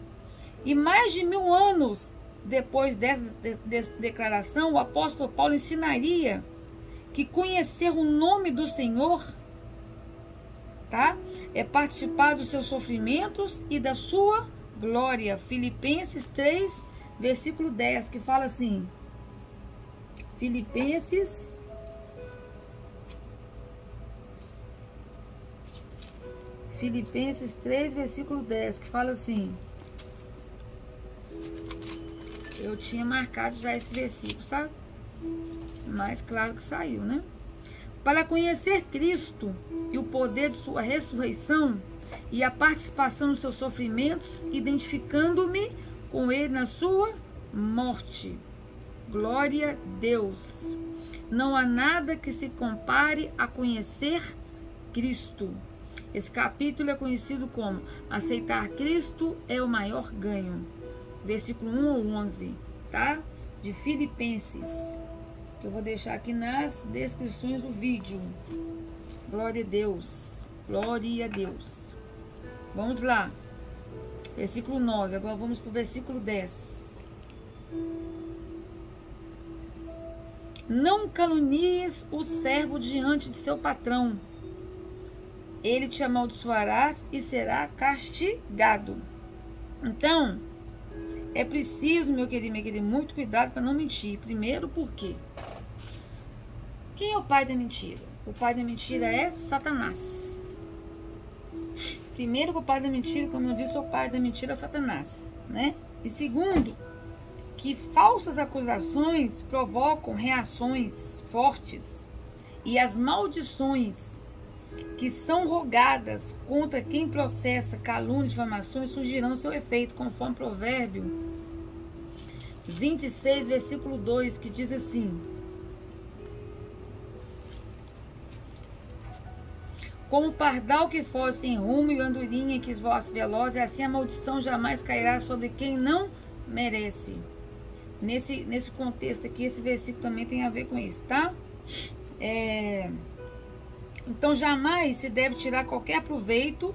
E mais de 1000 anos depois dessa declaração, o apóstolo Paulo ensinaria que conhecer o nome do Senhor, tá? É participar dos seus sofrimentos e da sua glória. Filipenses 3, versículo 10, que fala assim, Filipenses 3, versículo 10, que fala assim, eu tinha marcado já esse versículo, sabe? Mas claro que saiu, né? Para conhecer Cristo e o poder de sua ressurreição e a participação nos seus sofrimentos, identificando-me com ele na sua morte. Glória a Deus. Não há nada que se compare a conhecer Cristo. Esse capítulo é conhecido como aceitar Cristo é o maior ganho. Versículo 1 ao 11, tá? De Filipenses, que eu vou deixar aqui nas descrições do vídeo. Glória a Deus. Glória a Deus. Vamos lá. Versículo 9. Agora vamos para o versículo 10. Não calunies o servo diante de seu patrão. Ele te amaldiçoarás e será castigado. Então, é preciso, meu querido, muito cuidado para não mentir. Primeiro, por quê? Quem é o pai da mentira? O pai da mentira é Satanás. Primeiro, que o pai da mentira, como eu disse, o pai da mentira é Satanás, né? E segundo, que falsas acusações provocam reações fortes e as maldições que são rogadas contra quem processa calúnia e difamações surgirão seu efeito, conforme Provérbio 26, versículo 2, que diz assim: como pardal que fosse sem rumo e andorinha que esvoasse veloz, e assim a maldição jamais cairá sobre quem não merece. Nesse contexto aqui, esse versículo também tem a ver com isso, tá? Então, jamais se deve tirar qualquer proveito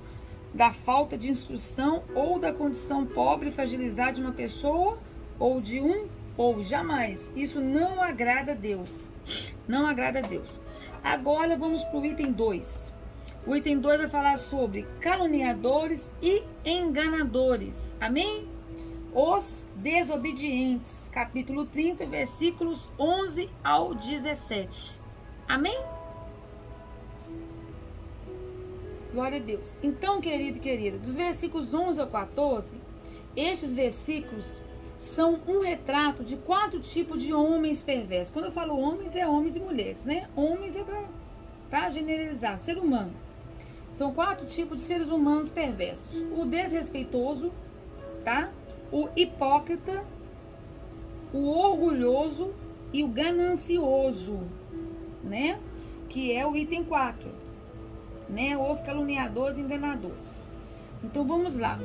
da falta de instrução ou da condição pobre e fragilizada de uma pessoa ou de um povo, jamais. Isso não agrada a Deus. Não agrada a Deus. Agora vamos para o item 2. O item 2 vai falar sobre caluniadores e enganadores. Amém? Os desobedientes. Capítulo 30, versículos 11 ao 17. Amém? Glória a Deus. Então, querido e querida, dos versículos 11 ao 14, estes versículos são um retrato de 4 tipos de homens perversos. Quando eu falo homens, é homens e mulheres, né? Homens é para generalizar, ser humano. São 4 tipos de seres humanos perversos. O desrespeitoso, tá? O hipócrita, o orgulhoso e o ganancioso, né? Que é o item 4, né? Os caluniadores e enganadores. Então vamos lá.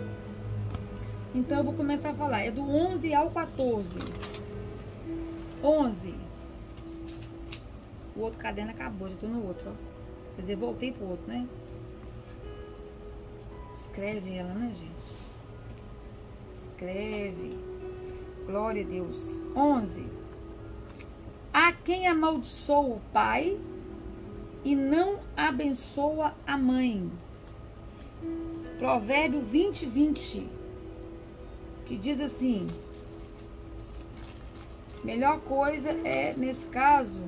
Então eu vou começar a falar. É do 11 ao 14. 11. O outro caderno acabou, já tô no outro, ó. Quer dizer, voltei pro outro, né? Escreve ela, né, gente? Escreve. Glória a Deus. 11. Há quem amaldiçoa o pai e não abençoa a mãe. Provérbio 20, 20. Que diz assim: melhor coisa é, nesse caso,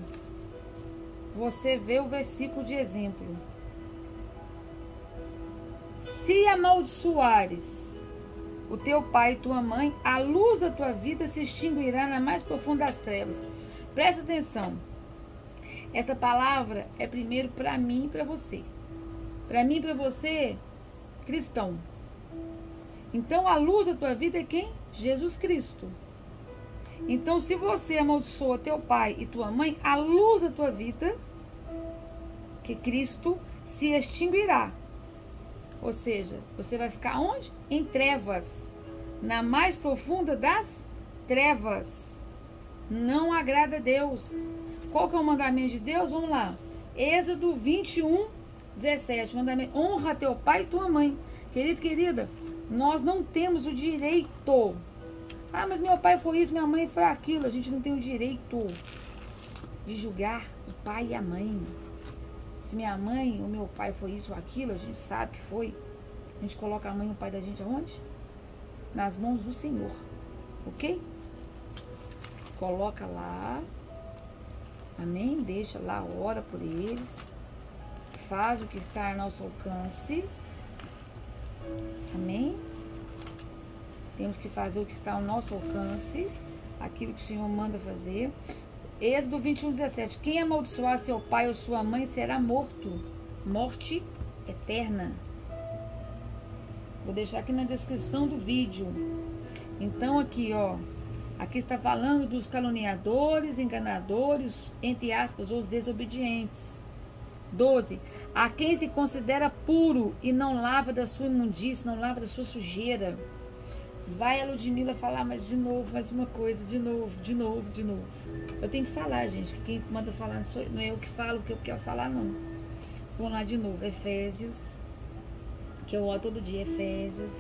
você ver o versículo de exemplo. Se amaldiçoares o teu pai e tua mãe, a luz da tua vida se extinguirá na mais profunda das trevas. Presta atenção. Essa palavra é primeiro para mim e para você. Para mim e para você, cristão. Então, a luz da tua vida é quem? Jesus Cristo. Então, se você amaldiçoa teu pai e tua mãe, a luz da tua vida, que Cristo, se extinguirá. Ou seja, você vai ficar onde? Em trevas. Na mais profunda das trevas. Não agrada a Deus. Qual que é o mandamento de Deus? Vamos lá. Êxodo 21, 17. Mandamento: honra teu pai e tua mãe. Querido, querida, nós não temos o direito. Ah, mas meu pai foi isso, minha mãe foi aquilo. A gente não tem o direito de julgar o pai e a mãe. Se minha mãe ou meu pai foi isso ou aquilo, a gente sabe que foi. A gente coloca a mãe e o pai da gente aonde? Nas mãos do Senhor. Ok? Coloca lá. Amém? Deixa lá, ora por eles. Faz o que está ao nosso alcance. Amém? Temos que fazer o que está ao nosso alcance. Aquilo que o Senhor manda fazer. Êxodo 21, 17. Quem amaldiçoar seu pai ou sua mãe será morto. Morte eterna. Vou deixar aqui na descrição do vídeo. Então aqui, ó. Aqui está falando dos caluniadores, enganadores, entre aspas, os desobedientes. 12. A quem se considera puro e não lava da sua imundície, não lava da sua sujeira. Vai a Ludmila falar mais de novo, mais uma coisa, de novo. Eu tenho que falar, gente, que quem manda falar não é eu que falo o que eu quero falar, não. Vamos lá de novo. Efésios, que eu oro todo dia, Efésios.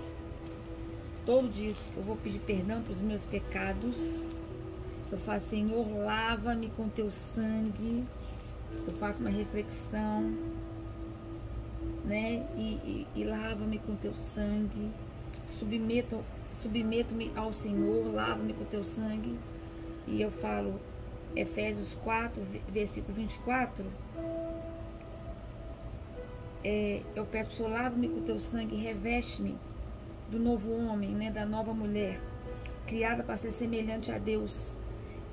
Todo dia que eu vou pedir perdão para os meus pecados. Eu faço: Senhor, lava-me com teu sangue. Eu faço uma reflexão, né? E lava-me com teu sangue. Submeto-me ao Senhor, lava-me com teu sangue. E eu falo, Efésios 4, versículo 24. Eu peço para o Senhor: lava-me com teu sangue, reveste-me do novo homem, né, da nova mulher, criada para ser semelhante a Deus,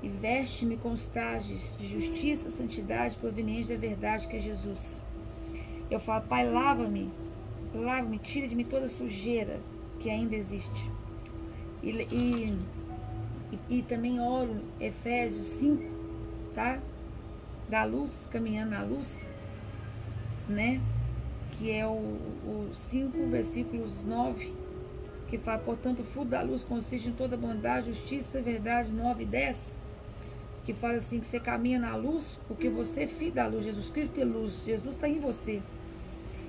e veste-me com os trajes de justiça, santidade, proveniente da verdade, que é Jesus. Eu falo: Pai, lava-me, tira de mim toda sujeira que ainda existe. E também oro, Efésios 5, tá? Da luz, caminhando na luz, né? Que é o 5, versículos 9, que fala: portanto, o fruto da luz consiste em toda bondade, justiça, verdade. 9 e 10, que fala assim, que você caminha na luz, porque você é filho da luz. Jesus Cristo é luz, Jesus está em você.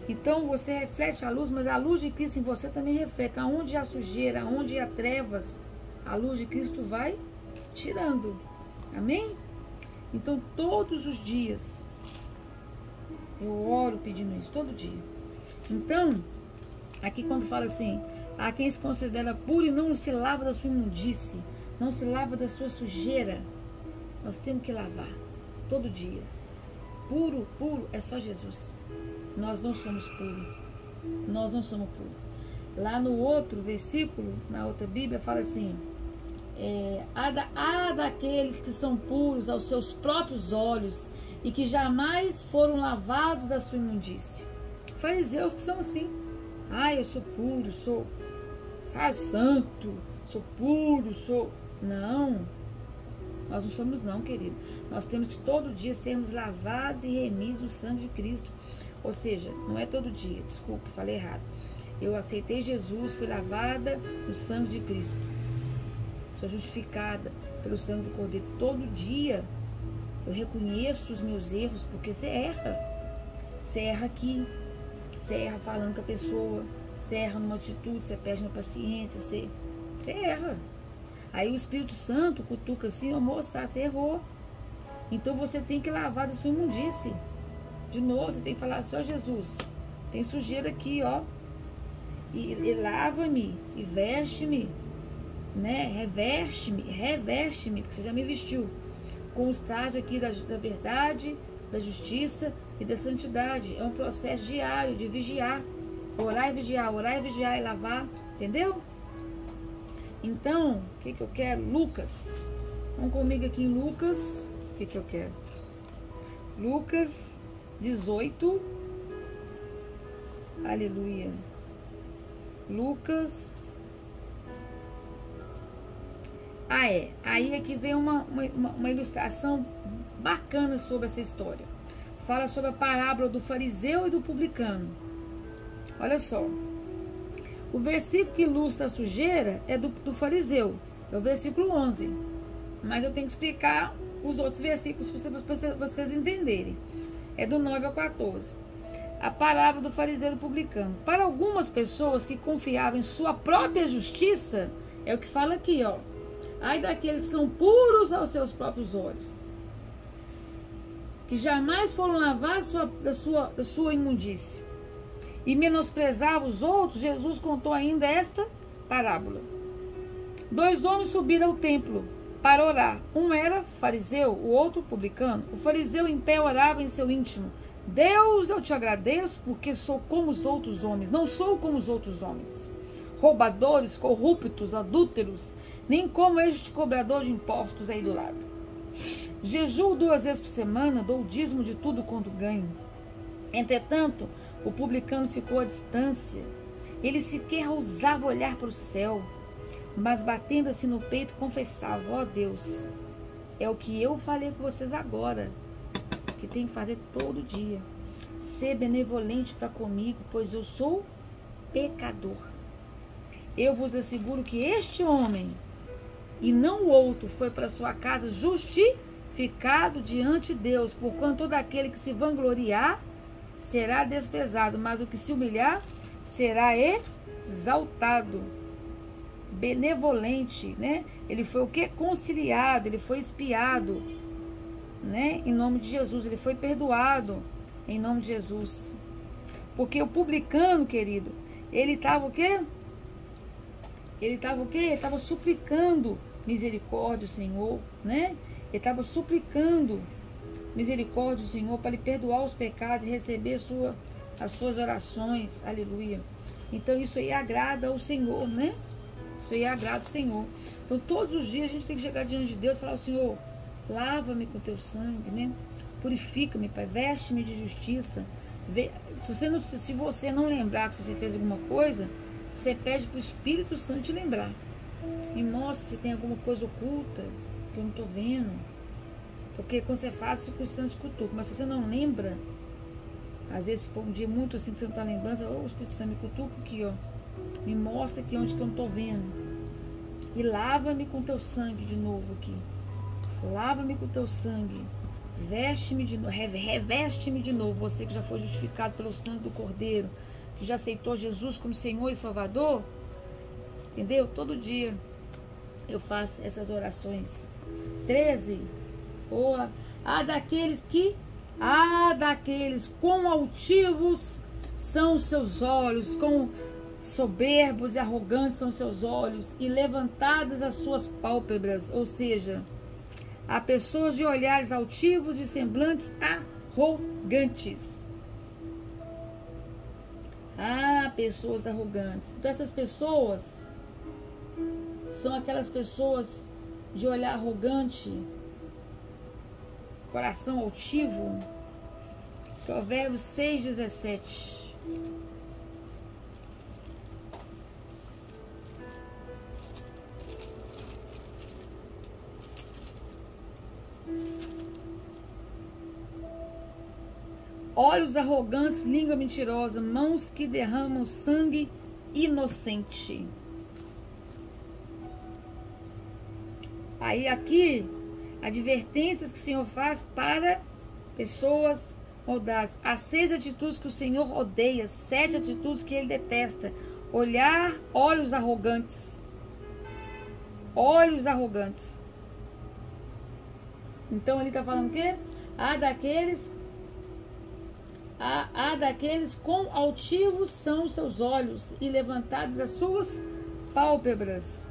Então você reflete a luz, mas a luz de Cristo em você também reflete. Aonde há sujeira, aonde há trevas, a luz de Cristo vai tirando. Amém? Então, todos os dias, eu oro pedindo isso, todo dia. Então, aqui quando fala assim, há quem se considera puro e não se lava da sua imundície, não se lava da sua sujeira, nós temos que lavar, todo dia. Puro, puro é só Jesus. Nós não somos puros. Nós não somos puros. Lá no outro versículo, na outra Bíblia, fala assim, há daqueles que são puros aos seus próprios olhos e que jamais foram lavados da sua imundície. Fariseus que são assim. Eu sou puro, sou, sabe, santo, sou puro, sou... Não, nós não somos não, querido. Nós temos que todo dia sermos lavados e remidos no sangue de Cristo. Ou seja, não é todo dia, desculpa, falei errado. Eu aceitei Jesus, fui lavada no sangue de Cristo. Sou justificada pelo sangue do Cordeiro. Todo dia eu reconheço os meus erros, porque você erra. Você erra aqui, você erra falando com a pessoa, você erra numa atitude, você perde uma paciência, você erra. Aí o Espírito Santo cutuca assim, moça, você errou. Então você tem que lavar da sua imundície. De novo, você tem que falar assim, ó Jesus, tem sujeira aqui, ó. E lava-me, e veste-me, né? Reveste-me, porque você já me vestiu. Com os trajes aqui da verdade, da justiça e da santidade. É um processo diário de vigiar. Orar e vigiar e lavar. Entendeu? Então, o que eu quero? Lucas. Vamos comigo aqui em Lucas. O que eu quero? Lucas 18. Aleluia. Lucas. Aí aqui vem uma ilustração bacana sobre essa história. Fala sobre a parábola do fariseu e do publicano. Olha só. O versículo que ilustra a sujeira é do fariseu. É o versículo 11. Mas eu tenho que explicar os outros versículos para vocês entenderem. É do 9 ao 14. A parábola do fariseu e do publicano. Para algumas pessoas que confiavam em sua própria justiça, é o que fala aqui, ó. Ai daqueles que são puros aos seus próprios olhos, que jamais foram lavados da sua imundície, e menosprezavam os outros. Jesus contou ainda esta parábola. 2 homens subiram ao templo para orar. Um era fariseu, o outro publicano. O fariseu em pé orava em seu íntimo: Deus, eu te agradeço, porque sou como os outros homens. Não sou como os outros homens, roubadores, corruptos, adúlteros, nem como este cobrador de impostos aí do lado. Jejuo 2 vezes por semana, dou o dízimo de tudo quanto ganho. Entretanto, o publicano ficou à distância. Ele sequer ousava olhar para o céu, mas batendo-se no peito confessava: ó Deus, é o que eu falei com vocês agora, que tem que fazer todo dia. Ser benevolente para comigo, pois eu sou pecador. Eu vos asseguro que este homem, e não o outro, foi para sua casa justificado diante de Deus, porquanto todo aquele que se vangloriar será desprezado, mas o que se humilhar será exaltado. Benevolente, né? Ele foi o que? Conciliado, ele foi expiado, né? Em nome de Jesus, ele foi perdoado em nome de Jesus. Porque o publicano, querido, ele estava o quê? Ele estava o quê? Ele estava suplicando misericórdia ao Senhor, né? Ele estava suplicando misericórdia ao Senhor para lhe perdoar os pecados e receber as suas orações. Aleluia. Então isso aí agrada ao Senhor, né? Isso aí agrada ao Senhor. Então todos os dias a gente tem que chegar diante de Deus e falar: Senhor, lava-me com teu sangue, né? Purifica-me, Pai, veste-me de justiça. Se você não lembrar que você fez alguma coisa, você pede para o Espírito Santo te lembrar. Me mostra se tem alguma coisa oculta que eu não estou vendo. Porque quando você faz, o Espírito Santo te cutuca. Mas se você não lembra, às vezes se for um dia muito assim que você não está lembrando, você fala: o Espírito Santo me cutuca aqui, ó. Me mostra aqui onde que eu não estou vendo. E lava-me com teu sangue de novo aqui. Lava-me com teu sangue. Veste-me de novo. Reveste-me de novo. Você que já foi justificado pelo sangue do Cordeiro, que já aceitou Jesus como Senhor e Salvador. Entendeu? Todo dia eu faço essas orações. 13. Daqueles quão altivos são os seus olhos, quão soberbos e arrogantes são seus olhos, e levantadas as suas pálpebras. Ou seja, há pessoas de olhares altivos e semblantes arrogantes. Pessoas arrogantes. Então essas pessoas são aquelas pessoas de olhar arrogante, coração altivo. Provérbios 6:17. Olhos arrogantes, língua mentirosa, mãos que derramam sangue inocente. Aí aqui, advertências que o Senhor faz para pessoas audazes. As 6 atitudes que o Senhor odeia, 7 atitudes que Ele detesta. Olhos arrogantes. Olhos arrogantes. Então ele está falando o quê? Há daqueles quão altivos são os seus olhos e levantadas as suas pálpebras.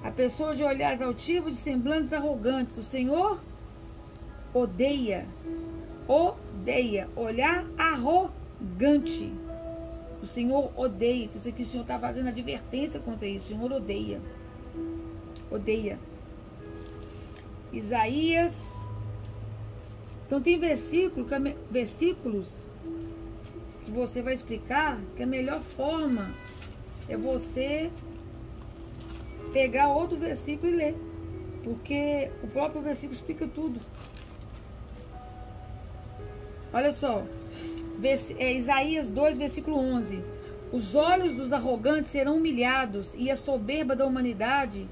A pessoa de olhares altivos, de semblantes arrogantes. O Senhor odeia olhar arrogante. O Senhor odeia. Então, isso aqui o Senhor está fazendo advertência contra isso. O Senhor odeia. Isaías. Então tem versículos que você vai explicar que a melhor forma é você pegar outro versículo e ler, porque o próprio versículo explica tudo. Olha só, Isaías 2, versículo 11. Os olhos dos arrogantes serão humilhados e a soberba da humanidade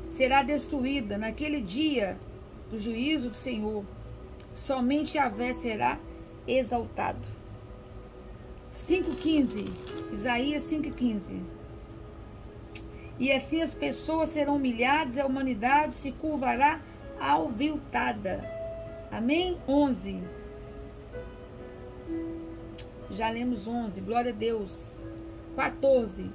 será destruída naquele dia do juízo do Senhor. Somente Yahvé será exaltado. 5,15. Isaías 5,15. E assim as pessoas serão humilhadas e a humanidade se curvará aviltada. Amém? 11. Já lemos 11. Glória a Deus. 14.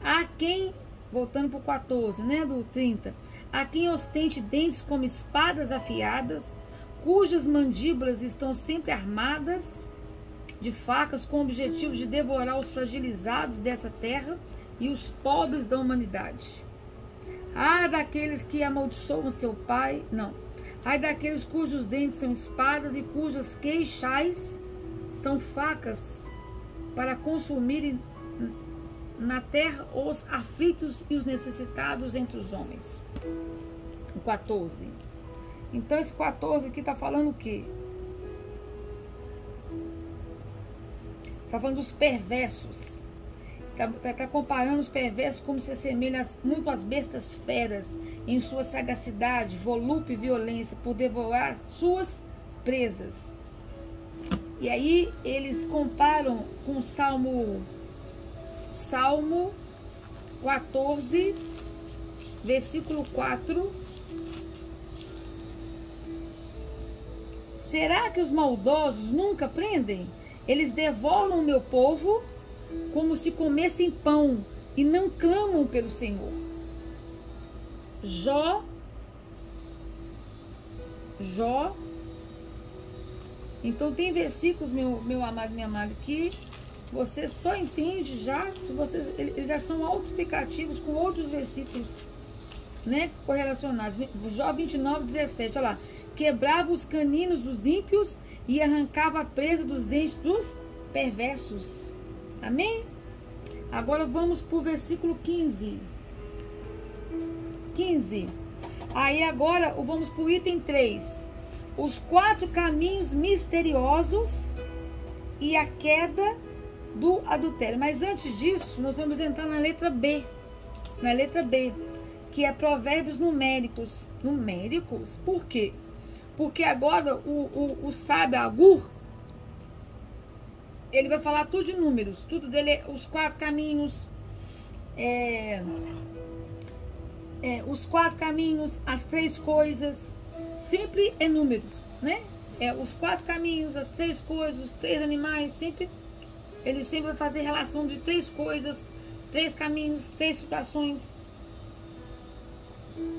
Há quem, voltando para o 14, né? Do 30. Há quem ostente dentes como espadas afiadas, cujas mandíbulas estão sempre armadas de facas com o objetivo de devorar os fragilizados dessa terra e os pobres da humanidade. Ai daqueles que amaldiçoam seu pai, ai daqueles cujos dentes são espadas e cujas queixais são facas para consumirem na terra os aflitos e os necessitados entre os homens. O 14. Então esse 14 aqui está falando o quê? Está falando dos perversos. Está comparando os perversos como se assemelham muito às bestas feras em sua sagacidade, volúpia e violência por devorar suas presas. E aí eles comparam com o Salmo 14, versículo 4. Será que os maldosos nunca aprendem? Eles devoram o meu povo como se comessem pão e não clamam pelo Senhor. Jó. Então tem versículos, meu amado, minha amada, que você só entende já, se vocês, eles já são autoexplicativos com outros versículos, né, correlacionados. Jó 29:17, olha lá. Quebrava os caninos dos ímpios e arrancava a presa dos dentes dos perversos. Amém? Agora vamos para o versículo 15. Aí agora vamos para o item 3. Os 4 caminhos misteriosos e a queda do adultério. Mas antes disso, nós vamos entrar na letra B. Na letra B, que é provérbios numéricos. Numéricos? Por quê? Porque agora o sábio Agur, ele vai falar tudo de números, tudo dele, os 4 caminhos, os 4 caminhos, as 3 coisas, sempre é números, né? Os 4 caminhos, as 3 coisas, os 3 animais, sempre ele sempre vai fazer relação de 3 coisas, 3 caminhos, 3 situações.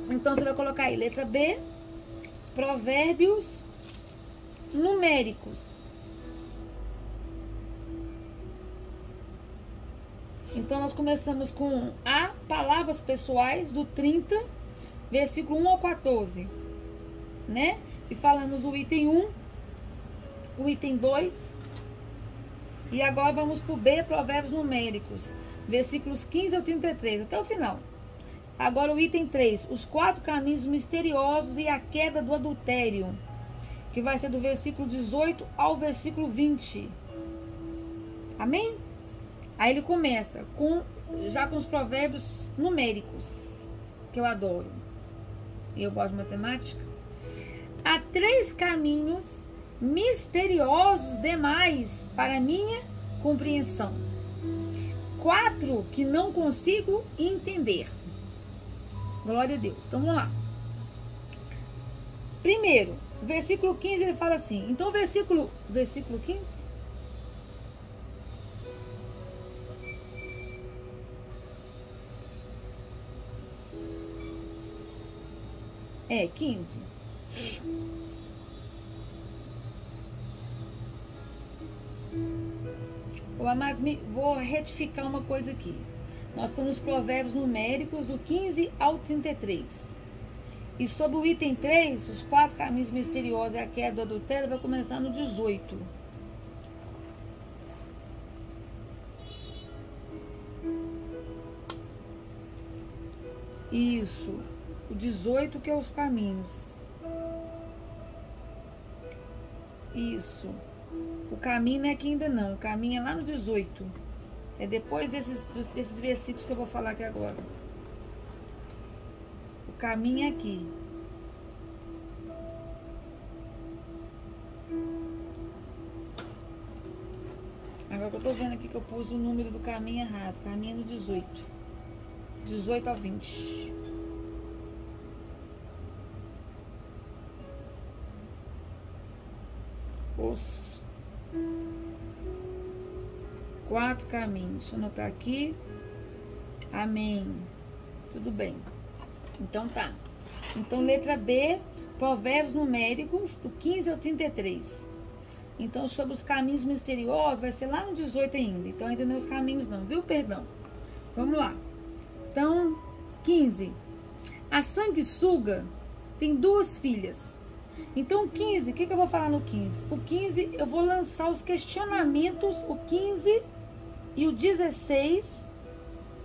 Então você vai colocar aí, letra B, provérbios numéricos. Então nós começamos com A, palavras pessoais, do 30, versículo 1 ao 14, né? E falamos o item 1, o item 2, e agora vamos para o B, provérbios numéricos, versículos 15 ao 33, até o final. Agora o item 3, os 4 caminhos misteriosos e a queda do adultério, que vai ser do versículo 18 ao versículo 20. Amém? Aí ele começa já com os provérbios numéricos, que eu adoro. E eu gosto de matemática. Há 3 caminhos misteriosos demais para minha compreensão. 4 que não consigo entender. Glória a Deus. Então vamos lá. Primeiro, versículo 15, ele fala assim. Então versículo 15? É, 15. Mas vou retificar uma coisa aqui. Nós estamos nos provérbios numéricos do 15 ao 33. E sobre o item 3, os 4 caminhos misteriosos e a queda do adultério, vai começar no 18. Isso. O 18 que é os caminhos. Isso. O caminho não é aqui ainda não. O caminho é lá no 18. É depois desses versículos que eu vou falar aqui agora. O caminho é aqui. Agora que eu tô vendo aqui que eu pus o número do caminho errado. O caminho é no 18. 18 ao 20. Os 4 caminhos. Deixa eu anotar aqui. Amém. Tudo bem. Então tá. Então letra B, provérbios numéricos, do 15 ao 33. Então sobre os caminhos misteriosos, vai ser lá no 18 ainda. Então ainda não é os caminhos não, viu? Perdão. Vamos lá. Então, 15. A sanguessuga tem 2 filhas. Então, 15, o que eu vou falar no 15? O 15, eu vou lançar os questionamentos, o 15 e o 16,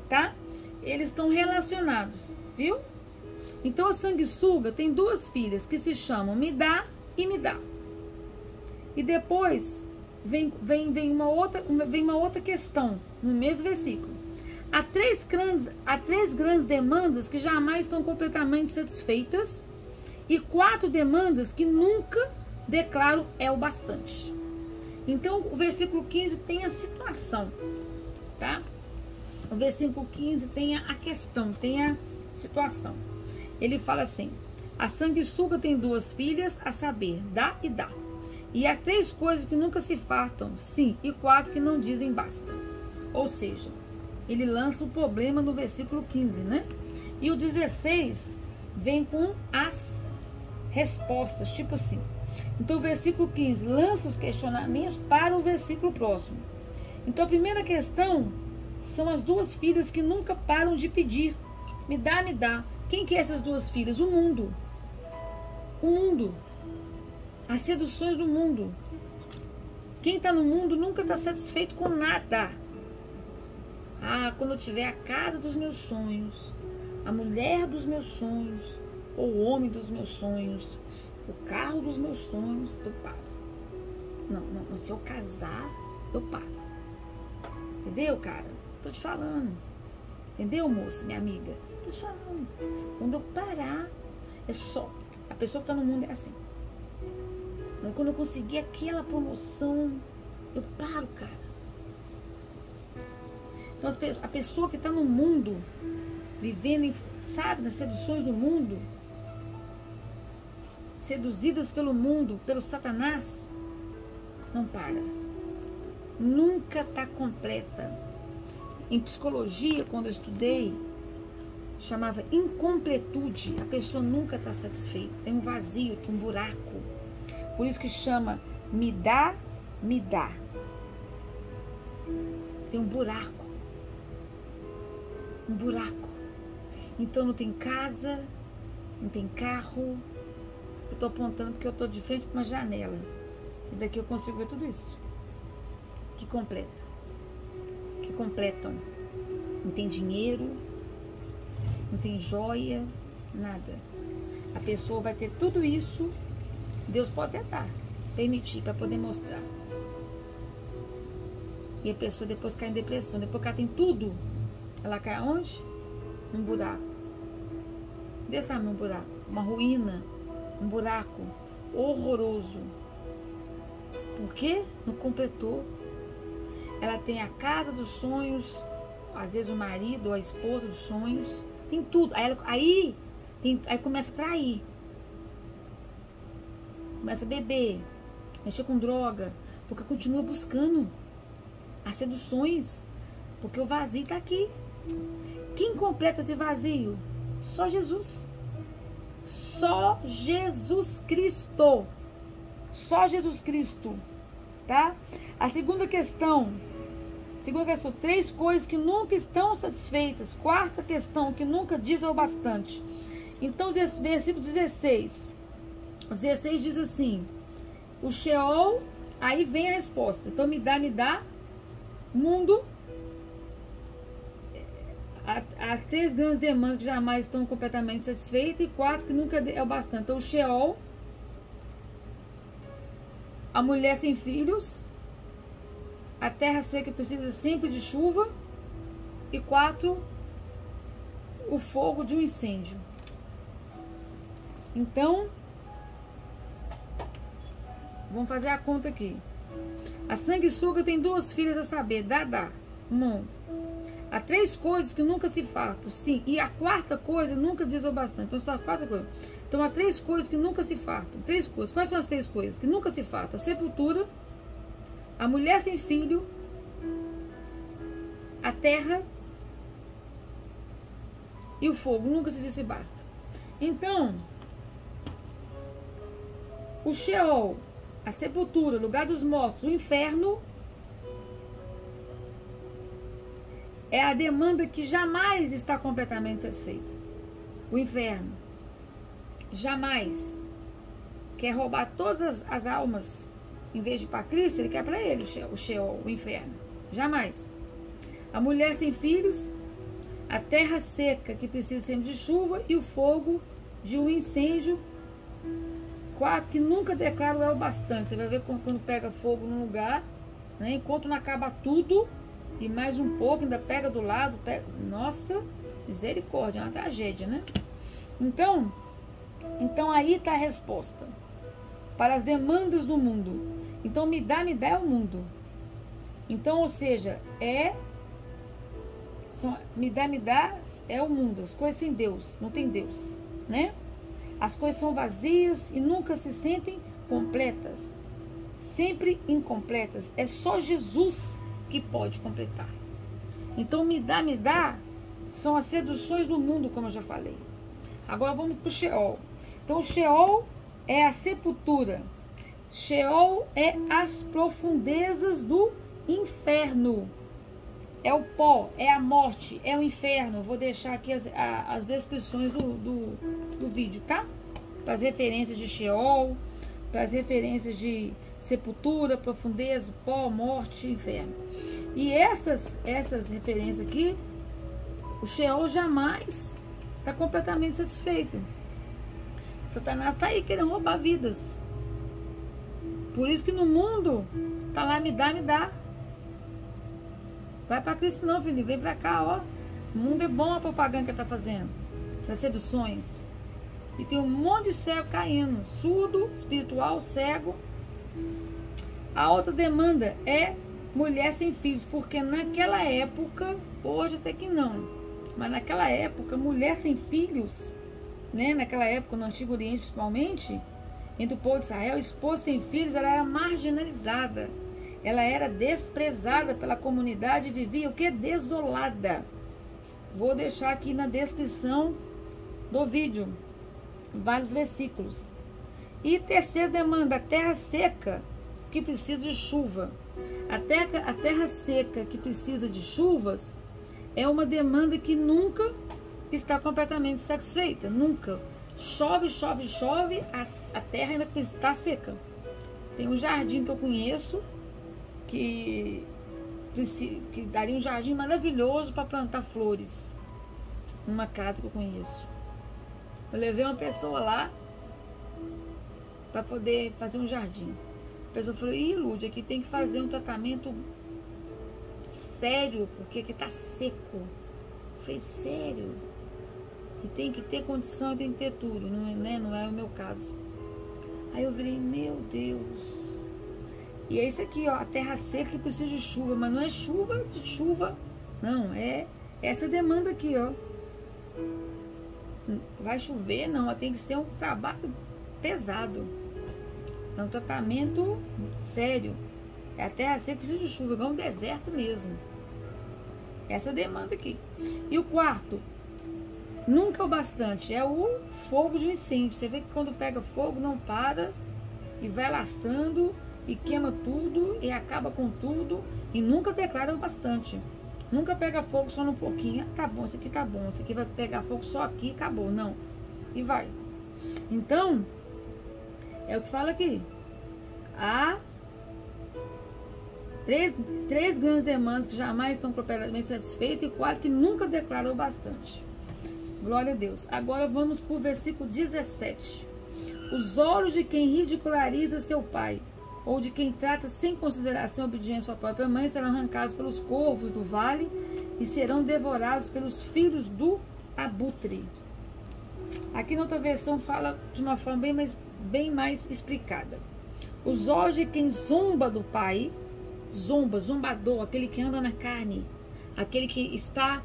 tá? Eles estão relacionados, viu? Então, a sanguessuga tem 2 filhas que se chamam Me Dá e Me Dá. E depois vem uma outra questão no mesmo versículo. Há três grandes demandas que jamais estão completamente satisfeitas e 4 demandas que nunca declaram é o bastante. Então, o versículo 15 tem a situação, tá? O versículo 15 tem a questão, tem a situação. Ele fala assim: a sanguessuga tem 2 filhas, a saber, dá e dá. E há 3 coisas que nunca se fartam, sim, e 4 que não dizem basta. Ou seja, ele lança o problema no versículo 15, né? E o 16 vem com as respostas, tipo assim. Então, o versículo 15 lança os questionamentos para o versículo próximo. Então, a primeira questão são as 2 filhas que nunca param de pedir. Me dá, me dá. Quem que é essas 2 filhas? O mundo. O mundo. As seduções do mundo. Quem está no mundo nunca está satisfeito com nada. Ah, quando eu tiver a casa dos meus sonhos, a mulher dos meus sonhos, ou o homem dos meus sonhos, o carro dos meus sonhos, eu paro. Não, se eu casar, eu paro. Entendeu, cara? Tô te falando. Entendeu, moça, minha amiga? Tô te falando. Quando eu parar, é só. A pessoa que tá no mundo é assim. Mas quando eu conseguir aquela promoção, eu paro, cara. Então, a pessoa que está no mundo, vivendo sabe, nas seduções do mundo, seduzidas pelo mundo, pelo Satanás, não para. Nunca está completa. Em psicologia, quando eu estudei, chamava incompletude. A pessoa nunca está satisfeita. Tem um vazio aqui, um buraco. Por isso que chama me dá, me dá. Tem um buraco. Um buraco. Então não tem casa, não tem carro. Eu estou apontando porque eu estou de frente para uma janela. E daqui eu consigo ver tudo isso. Que completa. Que completam. Não tem dinheiro, não tem joia, nada. A pessoa vai ter tudo isso. Deus pode até dar, permitir, para poder mostrar. E a pessoa depois cai em depressão. Depois que ela tem tudo, ela cai aonde? Num buraco. Desse tamanho, um buraco. Uma ruína. Um buraco horroroso. Por quê? Não completou. Ela tem a casa dos sonhos, às vezes o marido ou a esposa dos sonhos, tem tudo. Aí começa a trair, começa a beber, mexer com droga, porque continua buscando as seduções, porque o vazio está aqui. Quem completa esse vazio? Só Jesus. Só Jesus Cristo. Só Jesus Cristo, tá? A segunda questão, 3 coisas que nunca estão satisfeitas. Quarta questão, que nunca diz o bastante. Então, versículo 16. O 16 diz assim: o Sheol, aí vem a resposta. Então, me dá, mundo. Há 3 grandes demandas que jamais estão completamente satisfeitas. E 4 que nunca é o bastante. Então, o Sheol, a mulher sem filhos, a terra seca precisa sempre de chuva. E 4, o fogo de um incêndio. Então, vamos fazer a conta aqui. A sanguessuga tem 2 filhas, a saber, Dadá, mundo. Há 3 coisas que nunca se fartam, sim. E a 4ª coisa nunca diz o bastante. Então, só a 4ª coisa. Então, há 3 coisas que nunca se fartam. 3 coisas. Quais são as 3 coisas que nunca se fartam? A sepultura, a mulher sem filho, a terra e o fogo. Nunca se disse basta. Então, o Sheol, a sepultura, lugar dos mortos, o inferno, é a demanda que jamais está completamente satisfeita. O inferno jamais quer roubar todas as almas. Em vez de ir para Cristo, ele quer para ele o Sheol, o inferno. Jamais. A mulher sem filhos, a terra seca que precisa sempre de chuva e o fogo de um incêndio. 4 que nunca declara o é o bastante. Você vai ver quando pega fogo num lugar, né, enquanto não acaba tudo, e mais um pouco, ainda pega do lado, pega... Nossa, misericórdia, é uma tragédia, né? Então aí está a resposta para as demandas do mundo. Então, me dá é o mundo. Então, ou seja, me dá é o mundo. As coisas sem Deus, não tem Deus, né? As coisas são vazias e nunca se sentem completas. Sempre incompletas. É só Jesus que pode completar. Então, me dá, são as seduções do mundo, como eu já falei. Agora vamos para o Sheol. Então, o Sheol é a sepultura. Sheol é as profundezas do inferno. É o pó, é a morte, é o inferno. Vou deixar aqui as descrições do vídeo, tá? Para as referências de Sheol, para as referências de sepultura, profundeza, pó, morte, inferno. E essas referências aqui, o Sheol jamais está completamente satisfeito. Satanás está aí querendo roubar vidas. Por isso que no mundo tá lá, me dá. Vai para Cristo não, filho, vem para cá, ó. O mundo é bom, a propaganda que ele tá fazendo, das seduções. E tem um monte de cego caindo, surdo, espiritual, cego. A outra demanda é mulher sem filhos, porque naquela época, hoje até que não, Mas naquela época, mulher sem filhos, né? Naquela época, no Antigo Oriente principalmente, entre o povo de Israel, esposa sem filhos, ela era marginalizada. Ela era desprezada pela comunidade e vivia o que? Desolada. Vou deixar aqui na descrição do vídeo vários versículos. E terceira demanda, a terra seca que precisa de chuva. A terra seca que precisa de chuvas é uma demanda que nunca está completamente satisfeita. Nunca. Chove, chove, chove, a terra ainda está seca. Tem um jardim que eu conheço que daria um jardim maravilhoso para plantar flores. Uma casa que eu conheço. Eu levei uma pessoa lá para poder fazer um jardim. A pessoa falou: ih, Lúdia, aqui tem que fazer um tratamento sério, porque aqui tá seco. Fez sério. E tem que ter condição, tem que ter tudo, não é, né? Não é o meu caso. Aí eu virei, meu Deus. E é isso aqui, ó, a terra seca que precisa de chuva, mas não é chuva de chuva, não, é essa demanda aqui, ó. Vai chover, não, tem que ser um trabalho pesado. É um tratamento sério. É a terra seca que precisa de chuva, igual um deserto mesmo. Essa demanda aqui. E o quarto, nunca é o bastante, é o fogo de um incêndio. Você vê que quando pega fogo não para e vai lastrando e queima tudo e acaba com tudo e nunca declara o bastante. Nunca pega fogo só num pouquinho. Ah, tá bom, esse aqui tá bom, esse aqui vai pegar fogo só aqui e acabou. Não. E vai. Então, é o que fala aqui. Há três grandes demandas que jamais estão completamente satisfeitas e 4 que nunca declaram o bastante. Glória a Deus. Agora vamos para o versículo 17. Os olhos de quem ridiculariza seu pai, ou de quem trata sem consideração a obediência à própria mãe, serão arrancados pelos corvos do vale e serão devorados pelos filhos do abutre. Aqui na outra versão fala de uma forma bem mais explicada. Os olhos de quem zomba do pai, zombador, aquele que anda na carne, aquele que está...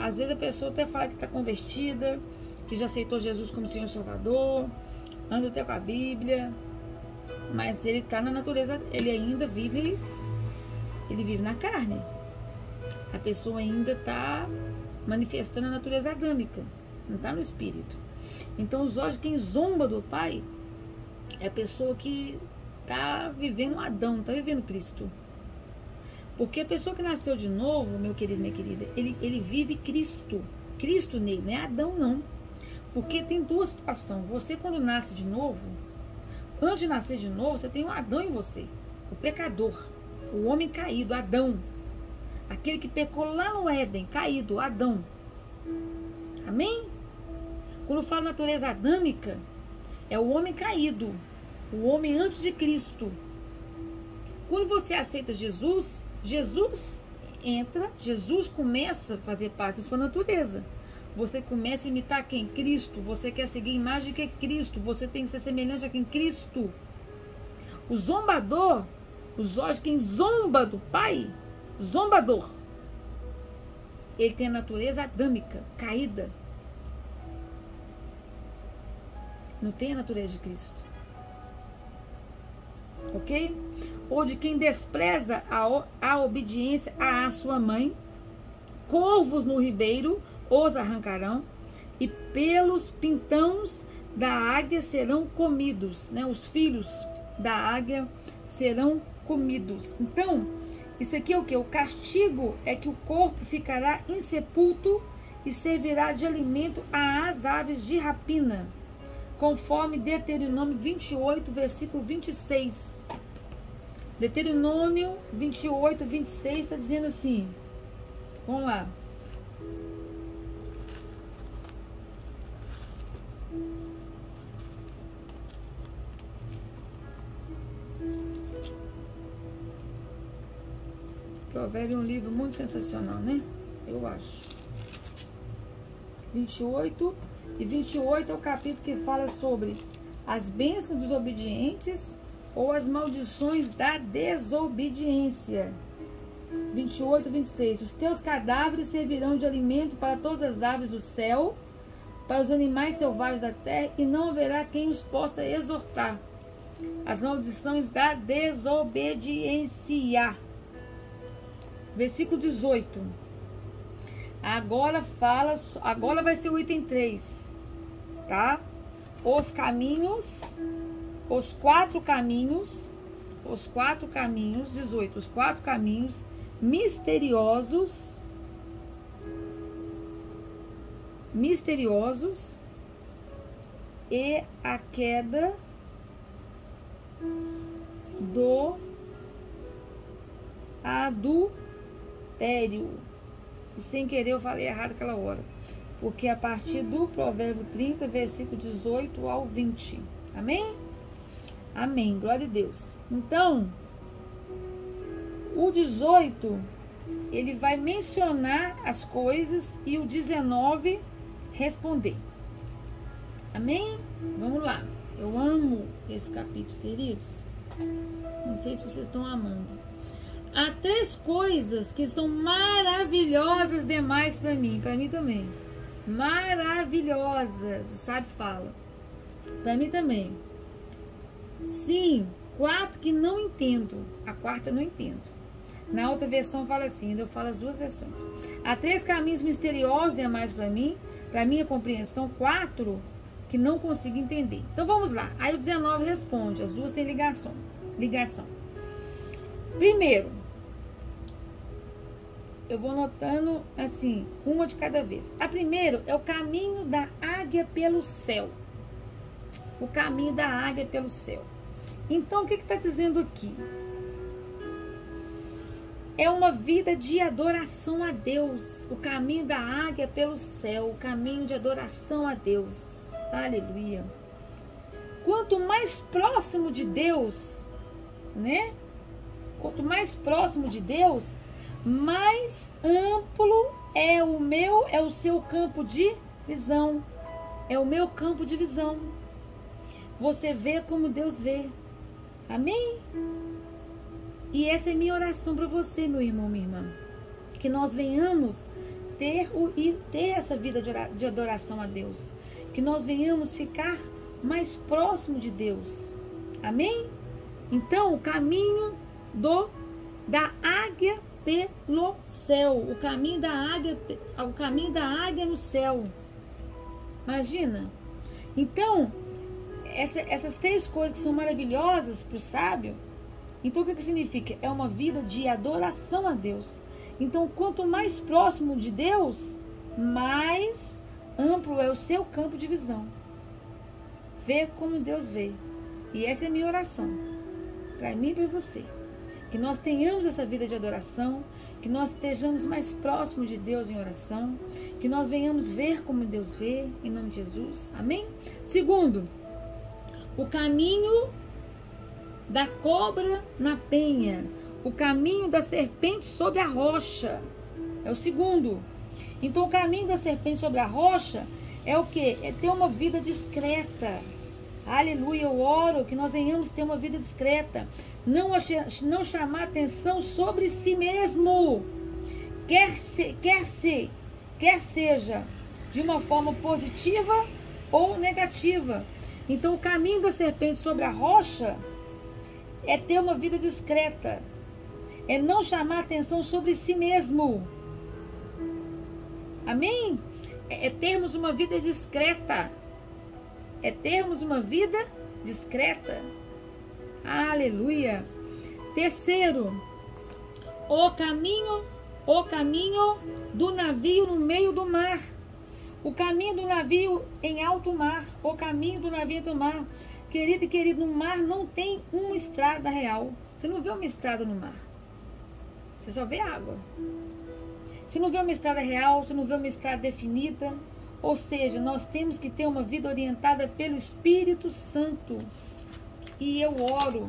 às vezes a pessoa até fala que está convertida, que já aceitou Jesus como Senhor e Salvador, anda até com a Bíblia, mas ele está na natureza, ele ainda vive na carne. A pessoa ainda está manifestando a natureza adâmica, não está no espírito. Então os olhos de quem zomba do pai é a pessoa que está vivendo Adão, não está vivendo Cristo. Porque a pessoa que nasceu de novo, meu querido, minha querida, ele vive Cristo. Cristo nele, não é Adão, não. Porque tem duas situações. Você, quando nasce de novo, antes de nascer de novo, você tem um Adão em você. O pecador, o homem caído, Adão. Aquele que pecou lá no Éden, caído, Adão. Amém? Quando fala natureza adâmica, é o homem caído. O homem antes de Cristo. Quando você aceita Jesus, Jesus entra, Jesus começa a fazer parte da sua natureza. Você começa a imitar quem? Cristo. Você quer seguir a imagem que é Cristo. Você tem que ser semelhante a quem? Cristo. O zombador, os olhos de quem zomba do pai, zombador, ele tem a natureza adâmica, caída. Não tem a natureza de Cristo. Ok? Ou de quem despreza a obediência à sua mãe, corvos no ribeiro os arrancarão, e pelos pintões da águia serão comidos, né? Os filhos da águia serão comidos. Então, isso aqui é o que? O castigo é que o corpo ficará insepulto e servirá de alimento às aves de rapina, conforme Deuteronômio 28, versículo 26. Deuteronômio 28, 26 está dizendo assim. Vamos lá. Provérbio é um livro muito sensacional, né? Eu acho. 28. E 28 é o capítulo que fala sobre as bênçãos dos obedientes ou as maldições da desobediência. 28, 26. Os teus cadáveres servirão de alimento para todas as aves do céu, para os animais selvagens da terra, e não haverá quem os possa exortar. As maldições da desobediência. Versículo 18. Agora vai ser o item 3, tá? Os caminhos, os quatro caminhos, 18, os quatro caminhos misteriosos e a queda do adultério. E sem querer eu falei errado aquela hora, porque a partir do provérbio 30, versículo 18 ao 20. Amém? Amém, glória a Deus. Então, o 18, ele vai mencionar as coisas e o 19 responder. Amém? Vamos lá. Eu amo esse capítulo, queridos. Não sei se vocês estão amando. Há 3 coisas que são maravilhosas demais para mim também. Maravilhosas, o sábio fala. Para mim também. Sim, 4 que não entendo. A quarta eu não entendo. Na outra versão fala assim, eu falo as 2 versões. Há 3 caminhos misteriosos demais para mim, para minha compreensão, 4 que não consigo entender. Então vamos lá. Aí o 19 responde, as 2 têm ligação. Primeiro, eu vou notando assim, uma de cada vez. A primeira é o caminho da águia pelo céu. O caminho da águia pelo céu. Então, o que está dizendo aqui? É uma vida de adoração a Deus. O caminho da águia pelo céu. O caminho de adoração a Deus. Aleluia. Quanto mais próximo de Deus, né? Quanto mais próximo de Deus, mais amplo é o seu campo de visão. É o meu campo de visão. Você vê como Deus vê. Amém? E essa é minha oração para você, meu irmão, minha irmã. Que nós venhamos ter essa vida de adoração a Deus. Que nós venhamos ficar mais próximo de Deus. Amém? Então, o caminho da águia pelo céu. O caminho da águia no céu. Imagina. Então, essas 3 coisas que são maravilhosas para o sábio. Então, o que significa? É uma vida de adoração a Deus. Então, quanto mais próximo de Deus, mais amplo é o seu campo de visão. Ver como Deus vê. E essa é a minha oração. Para mim e para você. Que nós tenhamos essa vida de adoração. Que nós estejamos mais próximos de Deus em oração. Que nós venhamos ver como Deus vê. Em nome de Jesus. Amém? Segundo, o caminho da cobra na penha. O caminho da serpente sobre a rocha. É o segundo. Então, o caminho da serpente sobre a rocha é o quê? É ter uma vida discreta. Aleluia, eu oro que nós venhamos ter uma vida discreta. Não chamar atenção sobre si mesmo. Quer seja de uma forma positiva ou negativa. Então, o caminho da serpente sobre a rocha é ter uma vida discreta. É não chamar atenção sobre si mesmo. Amém? É termos uma vida discreta. É termos uma vida discreta. Aleluia. Terceiro, o caminho do navio no meio do mar. O caminho do navio em alto mar. O caminho do navio em alto mar. Querido e querido, no mar não tem uma estrada real. Você não vê uma estrada no mar. Você só vê água. Você não vê uma estrada real, você não vê uma estrada definida. Ou seja, nós temos que ter uma vida orientada pelo Espírito Santo. E eu oro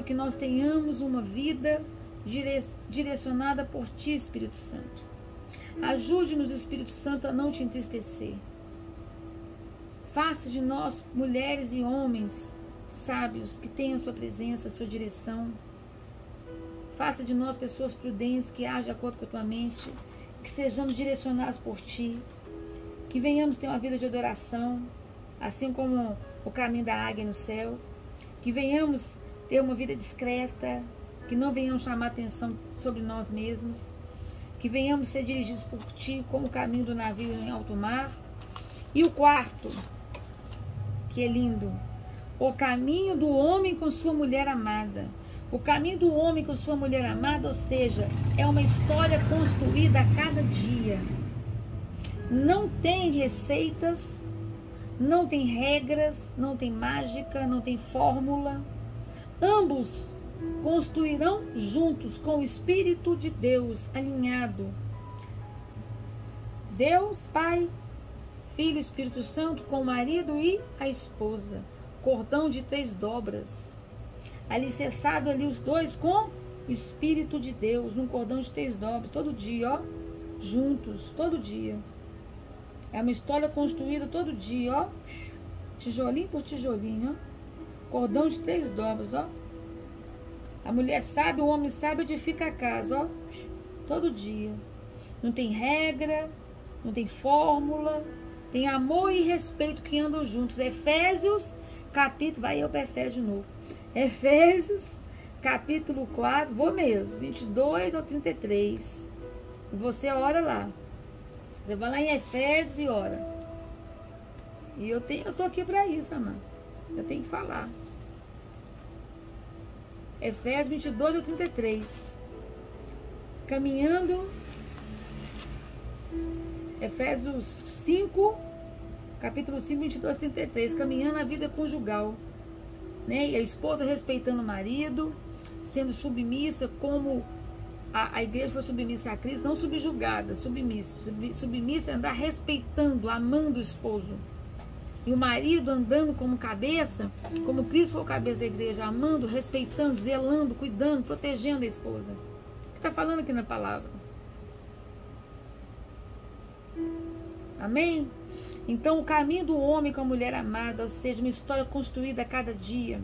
que nós tenhamos uma vida direcionada por Ti, Espírito Santo. Ajude-nos, Espírito Santo, a não te entristecer. Faça de nós mulheres e homens sábios que tenham sua presença, sua direção. Faça de nós pessoas prudentes, que agem de acordo com a tua mente, que sejamos direcionados por ti, que venhamos ter uma vida de adoração, assim como o caminho da águia no céu, que venhamos ter uma vida discreta, que não venhamos chamar atenção sobre nós mesmos, que venhamos ser dirigidos por ti, como o caminho do navio em alto mar. E o quarto, que é lindo, o caminho do homem com sua mulher amada. O caminho do homem com sua mulher amada, ou seja, é uma história construída a cada dia. Não tem receitas, não tem regras, não tem mágica, não tem fórmula. Ambos construirão juntos com o Espírito de Deus alinhado. Deus, Pai, Filho e Espírito Santo, com o marido e a esposa. Cordão de 3 dobras. Alicerçado ali os dois com o Espírito de Deus, num cordão de 3 dobras, todo dia, ó, juntos, todo dia. É uma história construída todo dia, ó, tijolinho por tijolinho, ó, cordão de 3 dobras, ó. A mulher sabe, o homem sabe, edifica a casa, ó, todo dia. Não tem regra, não tem fórmula, tem amor e respeito que andam juntos. Efésios, capítulo, vai eu para Efésios de novo. Efésios, capítulo 4, vou mesmo, 22 ao 33. Você ora lá. Você vai lá em Efésios e ora. E eu tô aqui para isso, amado. Eu tenho que falar. Efésios 22 ao 33. Caminhando. Efésios 5, capítulo 5, 22 ao 33. Caminhando a vida conjugal. Né? E a esposa respeitando o marido, sendo submissa, como a igreja foi submissa a Cristo, não subjugada, submissa. Submissa é andar respeitando, amando o esposo. E o marido andando como cabeça, como Cristo foi o cabeça da igreja, amando, respeitando, zelando, cuidando, protegendo a esposa. O que está falando aqui na palavra? Amém? Então, o caminho do homem com a mulher amada, ou seja, uma história construída a cada dia,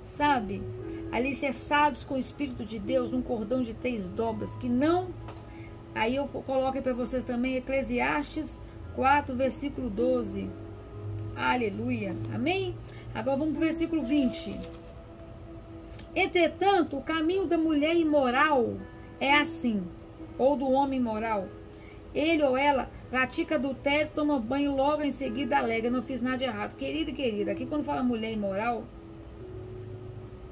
sabe? Alicerçados com o Espírito de Deus, num cordão de 3 dobras, que não... Aí eu coloco para vocês também Eclesiastes 4, versículo 12. Aleluia. Amém? Agora vamos para o versículo 20. Entretanto, o caminho da mulher imoral é assim, ou do homem imoral. Ele ou ela pratica adultério, toma banho, logo em seguida alega, não fiz nada de errado. Querido e querida, aqui quando fala mulher imoral,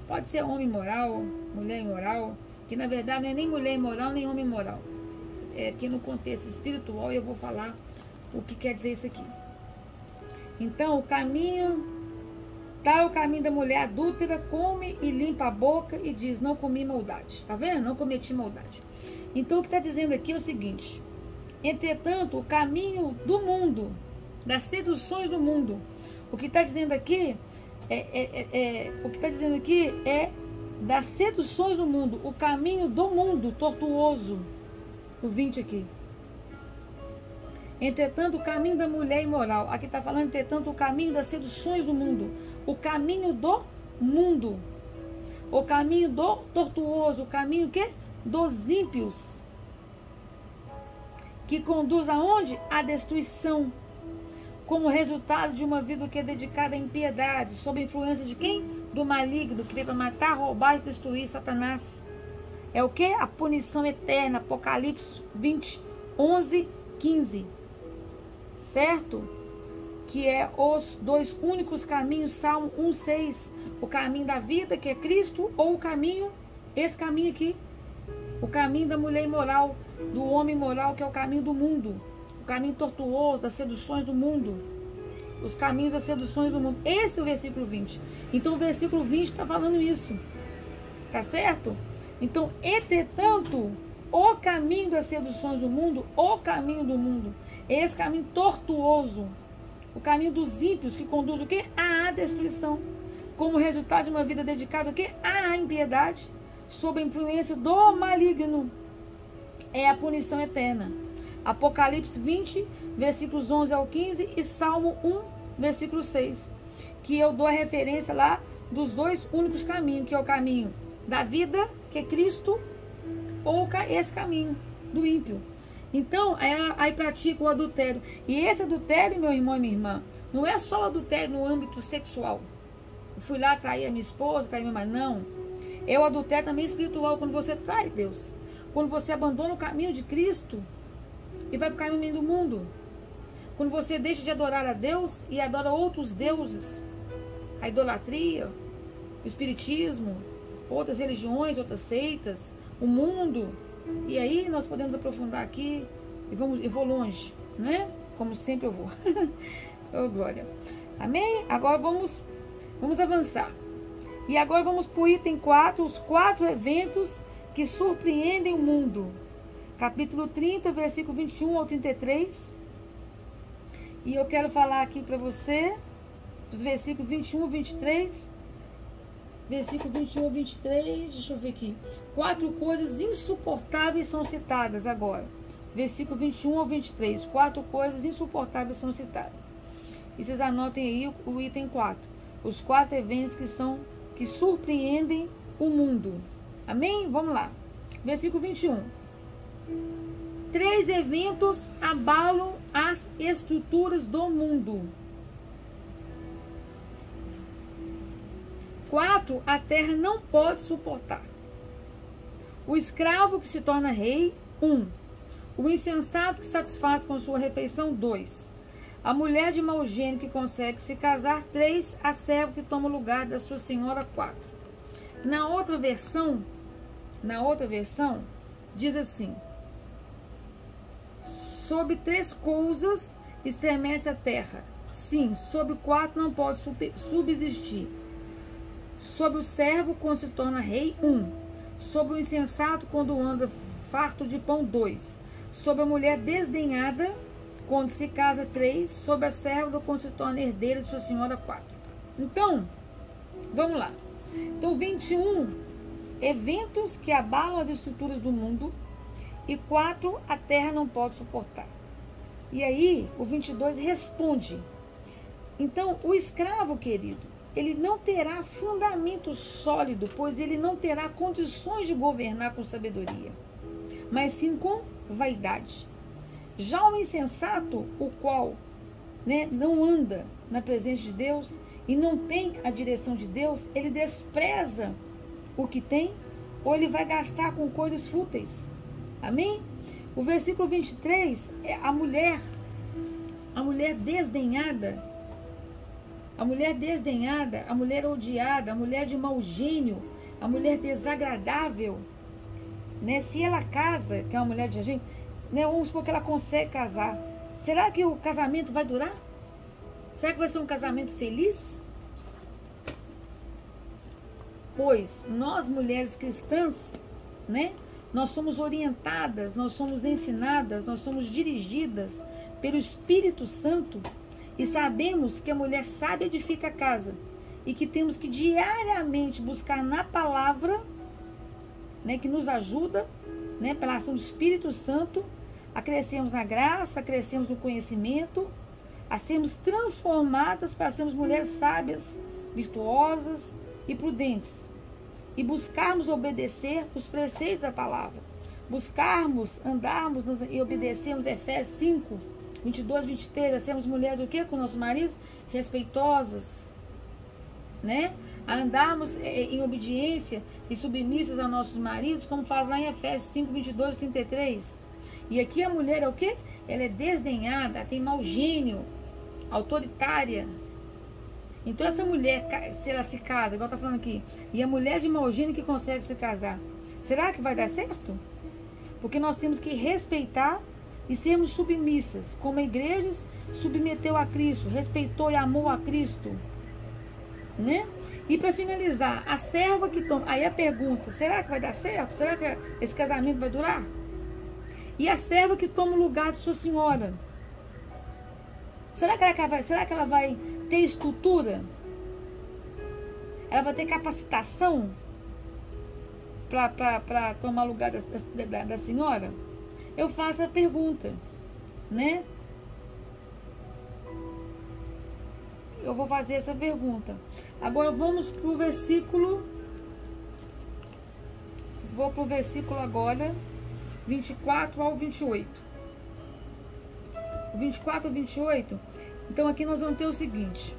pode ser homem imoral, mulher imoral, que na verdade não é nem mulher imoral, nem homem imoral. É que no contexto espiritual eu vou falar o que quer dizer isso aqui. Então, o caminho, tá o caminho da mulher adúltera, come e limpa a boca e diz, não comi maldade. Tá vendo? Não cometi maldade. Então, o que está dizendo aqui é o seguinte... Entretanto, o caminho do mundo, das seduções do mundo, o que está dizendo aqui é das seduções do mundo, o caminho do mundo tortuoso, o 20 aqui. Entretanto, o caminho da mulher imoral, aqui está falando, entretanto, o caminho das seduções do mundo, o caminho do mundo, o caminho do tortuoso, o caminho que? Dos ímpios, que conduz aonde? À destruição, como resultado de uma vida que é dedicada à impiedade, sob a influência de quem? Do maligno, que veio para matar, roubar e destruir, Satanás. É o que? A punição eterna, Apocalipse 20, 11, 15. Certo? Que é os 2 únicos caminhos, Salmo 1, 6. O caminho da vida, que é Cristo, ou o caminho, esse caminho aqui, o caminho da mulher imoral, do homem imoral, que é o caminho do mundo, o caminho tortuoso, das seduções do mundo, os caminhos das seduções do mundo. Esse é o versículo 20. Então o versículo 20 está falando isso, tá certo? Então, entretanto, o caminho das seduções do mundo, o caminho do mundo, esse caminho tortuoso, o caminho dos ímpios, que conduz o quê? À destruição, como resultado de uma vida dedicada o quê? À impiedade, sob a influência do maligno, é a punição eterna. Apocalipse 20, versículos 11 ao 15 e Salmo 1, versículo 6, que eu dou a referência lá dos 2 únicos caminhos, que é o caminho da vida, que é Cristo, ou esse caminho do ímpio. Então, aí pratica o adultério. E esse adultério, meu irmão e minha irmã, não é só o adultério no âmbito sexual. Eu fui lá trair a minha esposa, trair a minha mãe, não. É o adultério também espiritual, quando você trai Deus. Quando você abandona o caminho de Cristo e vai para o caminho do mundo. Quando você deixa de adorar a Deus e adora outros deuses. A idolatria, o espiritismo, outras religiões, outras seitas, o mundo. E aí nós podemos aprofundar aqui e vou longe, né? Como sempre eu vou. Oh, glória. Amém? Agora vamos avançar. E agora vamos para o item 4, os 4 eventos que surpreendem o mundo. Capítulo 30, versículo 21 ao 33. E eu quero falar aqui para você, os versículos 21 e 23. Versículo 21 ao 23, deixa eu ver aqui. 4 coisas insuportáveis são citadas agora. Versículo 21 ao 23. 4 coisas insuportáveis são citadas. E vocês anotem aí o item 4. Os 4 eventos que surpreendem o mundo. Amém? Vamos lá. Versículo 21. 3 eventos abalam as estruturas do mundo. 4, a terra não pode suportar. O escravo que se torna rei, 1. O insensato que satisfaz com sua refeição, 2. A mulher de mau gênio que consegue se casar, 3. A serva que toma o lugar da sua senhora, 4. Na outra versão, diz assim: sob 3 coisas estremece a terra. Sim, sob 4 não pode subsistir. Sobre o servo quando se torna rei, 1. Sobre o insensato quando anda farto de pão, 2. Sobre a mulher desdenhada quando se casa, 3. Sobre a serva quando se torna herdeira de sua senhora, 4. Então, vamos lá. Então, 21 eventos que abalam as estruturas do mundo e 4 a terra não pode suportar. E aí, o 22 responde. Então, o escravo, querido, ele não terá fundamento sólido, pois ele não terá condições de governar com sabedoria, mas sim com vaidade. Já o insensato, o qual não anda na presença de Deus e não tem a direção de Deus, ele despreza o que tem, ou ele vai gastar com coisas fúteis. Amém? O versículo 23 é a mulher desdenhada. A mulher desdenhada, a mulher odiada, a mulher de mau gênio, a mulher desagradável, né? Se ela casa, que é uma mulher de gênio, né? Vamos supor que ela consegue casar. Será que o casamento vai durar? Será que vai ser um casamento feliz? Pois nós, mulheres cristãs, né? Nós somos orientadas, nós somos ensinadas, nós somos dirigidas pelo Espírito Santo. E sabemos que a mulher sábia edifica a casa. E que temos que diariamente buscar na palavra, né, que nos ajuda, né, pela ação do Espírito Santo, a crescermos na graça, a crescermos no conhecimento, a sermos transformadas para sermos mulheres sábias, virtuosas e prudentes. E buscarmos obedecer os preceitos da palavra. Buscarmos, andarmos e obedecermos Efésios 5, 22, 23, a sermos mulheres o quê? Com nossos maridos? Respeitosas, né? A andarmos em obediência e submissas aos nossos maridos, como faz lá em Efésios 5, 22, 33. E aqui a mulher é o quê? Ela é desdenhada, tem mau gênio, autoritária. Então essa mulher, se ela se casa, igual tá falando aqui, e a mulher de mau gênio que consegue se casar, será que vai dar certo? Porque nós temos que respeitar e sermos submissas, como a igreja submeteu a Cristo, respeitou e amou a Cristo, né? E para finalizar, a serva que toma, aí a pergunta, será que vai dar certo? Será que esse casamento vai durar? E a serva que toma o lugar de sua senhora, será que ela vai ter estrutura? Ela vai ter capacitação para tomar o lugar da senhora? Eu faço a pergunta, né? Eu vou fazer essa pergunta. Agora vamos para o versículo vou para o versículo agora, 24 ao 28. O 24 ao 28, então aqui nós vamos ter o seguinte: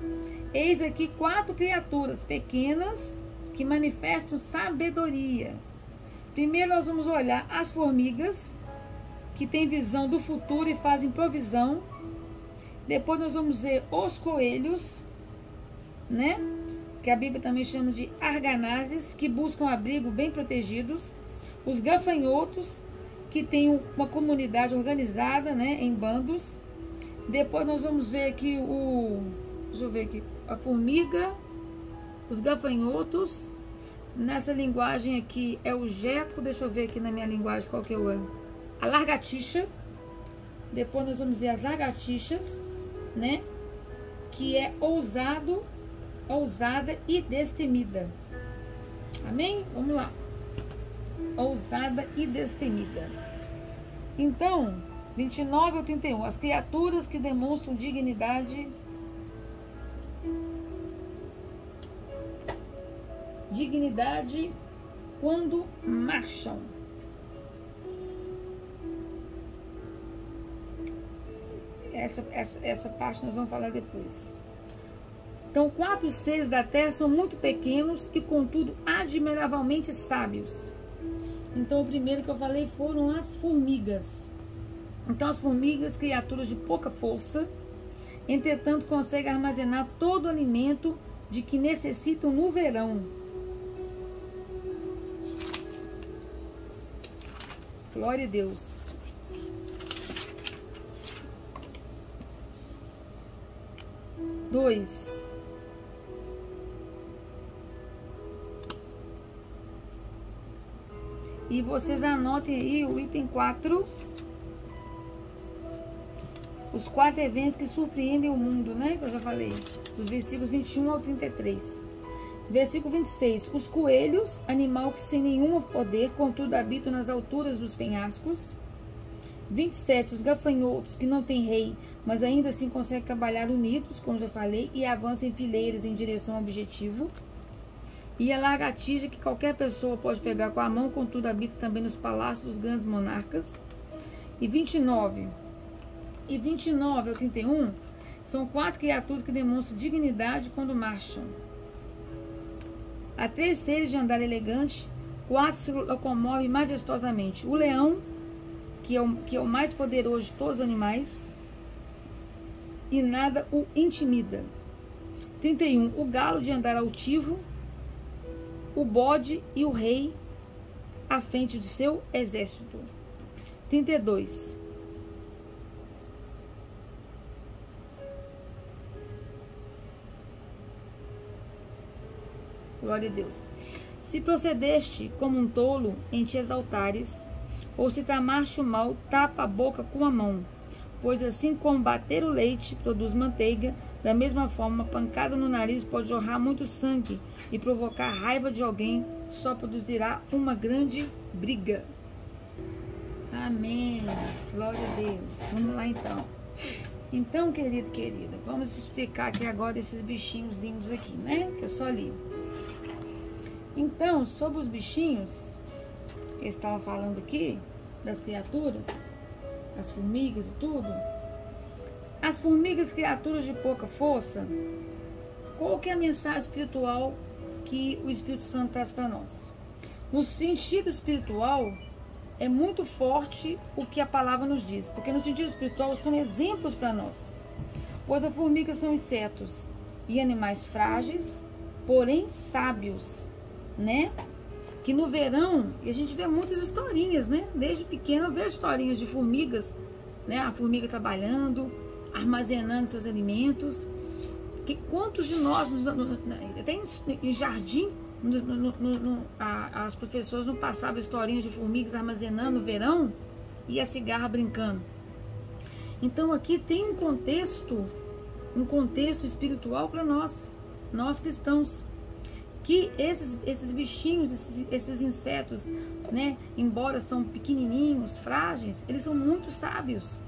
eis aqui 4 criaturas pequenas que manifestam sabedoria. Primeiro nós vamos olhar as formigas, que têm visão do futuro e fazem provisão. Depois nós vamos ver os coelhos, né? Que a Bíblia também chama de arganazes, que buscam abrigo bem protegidos. Os gafanhotos, que têm uma comunidade organizada, né, em bandos. Depois nós vamos ver aqui deixa eu ver aqui, a formiga, os gafanhotos. Nessa linguagem aqui é o geco, deixa eu ver aqui na minha linguagem qual que é a lagartixa. Depois nós vamos ver as lagartixas, né, que é ousada e destemida. Amém? Vamos lá. Ousada e destemida. Então, 29 ao 31. As criaturas que demonstram dignidade. Dignidade quando marcham. Essa parte nós vamos falar depois. Então, 4 seres da terra são muito pequenos e, contudo, admiravelmente sábios. Então, o primeiro que eu falei foram as formigas. Então, as formigas, criaturas de pouca força, entretanto, conseguem armazenar todo o alimento de que necessitam no verão. Glória a Deus. Dois. E vocês anotem aí o item 4. Os 4 eventos que surpreendem o mundo, né? Que eu já falei. Dos versículos 21 ao 33. Versículo 26. Os coelhos, animal que sem nenhum poder, contudo habitam nas alturas dos penhascos. 27. Os gafanhotos, que não têm rei, mas ainda assim conseguem trabalhar unidos, como já falei, e avançam em fileiras em direção ao objetivo. E a lagartixa, que qualquer pessoa pode pegar com a mão, contudo habita também nos palácios dos grandes monarcas. E 29 ao 31 são 4 criaturas que demonstram dignidade quando marcham. Há 3 seres de andar elegante, 4 se locomovem majestosamente. O leão, que é o mais poderoso de todos os animais, e nada o intimida. 31. O galo de andar altivo, o bode e o rei à frente do seu exército. 32. Glória a Deus. Se procedeste como um tolo em te exaltares, ou se tramaste o mal, tapa a boca com a mão. Pois assim como bater o leite produz manteiga, da mesma forma, uma pancada no nariz pode jorrar muito sangue e provocar a raiva de alguém, só produzirá uma grande briga. Amém. Glória a Deus. Vamos lá então. Então, querido, querida, vamos explicar aqui agora esses bichinhos lindos aqui, né? Que eu só li. Então, sobre os bichinhos que eu estava falando aqui, das criaturas, as formigas e tudo. As formigas, criaturas de pouca força, qual que é a mensagem espiritual que o Espírito Santo traz para nós? No sentido espiritual, é muito forte o que a palavra nos diz, porque no sentido espiritual são exemplos para nós. Pois as formigas são insetos e animais frágeis, porém sábios, né? Que no verão, e a gente vê muitas historinhas, né? Desde pequena eu vejo historinhas de formigas, né? A formiga trabalhando, armazenando seus alimentos. Que quantos de nós, até em jardim, as professoras não passavam historinhas de formigas armazenando no verão e a cigarra brincando. Então aqui tem um contexto espiritual para nós cristãos. Que esses bichinhos, esses insetos, né, embora são pequenininhos, frágeis, eles são muito sábios.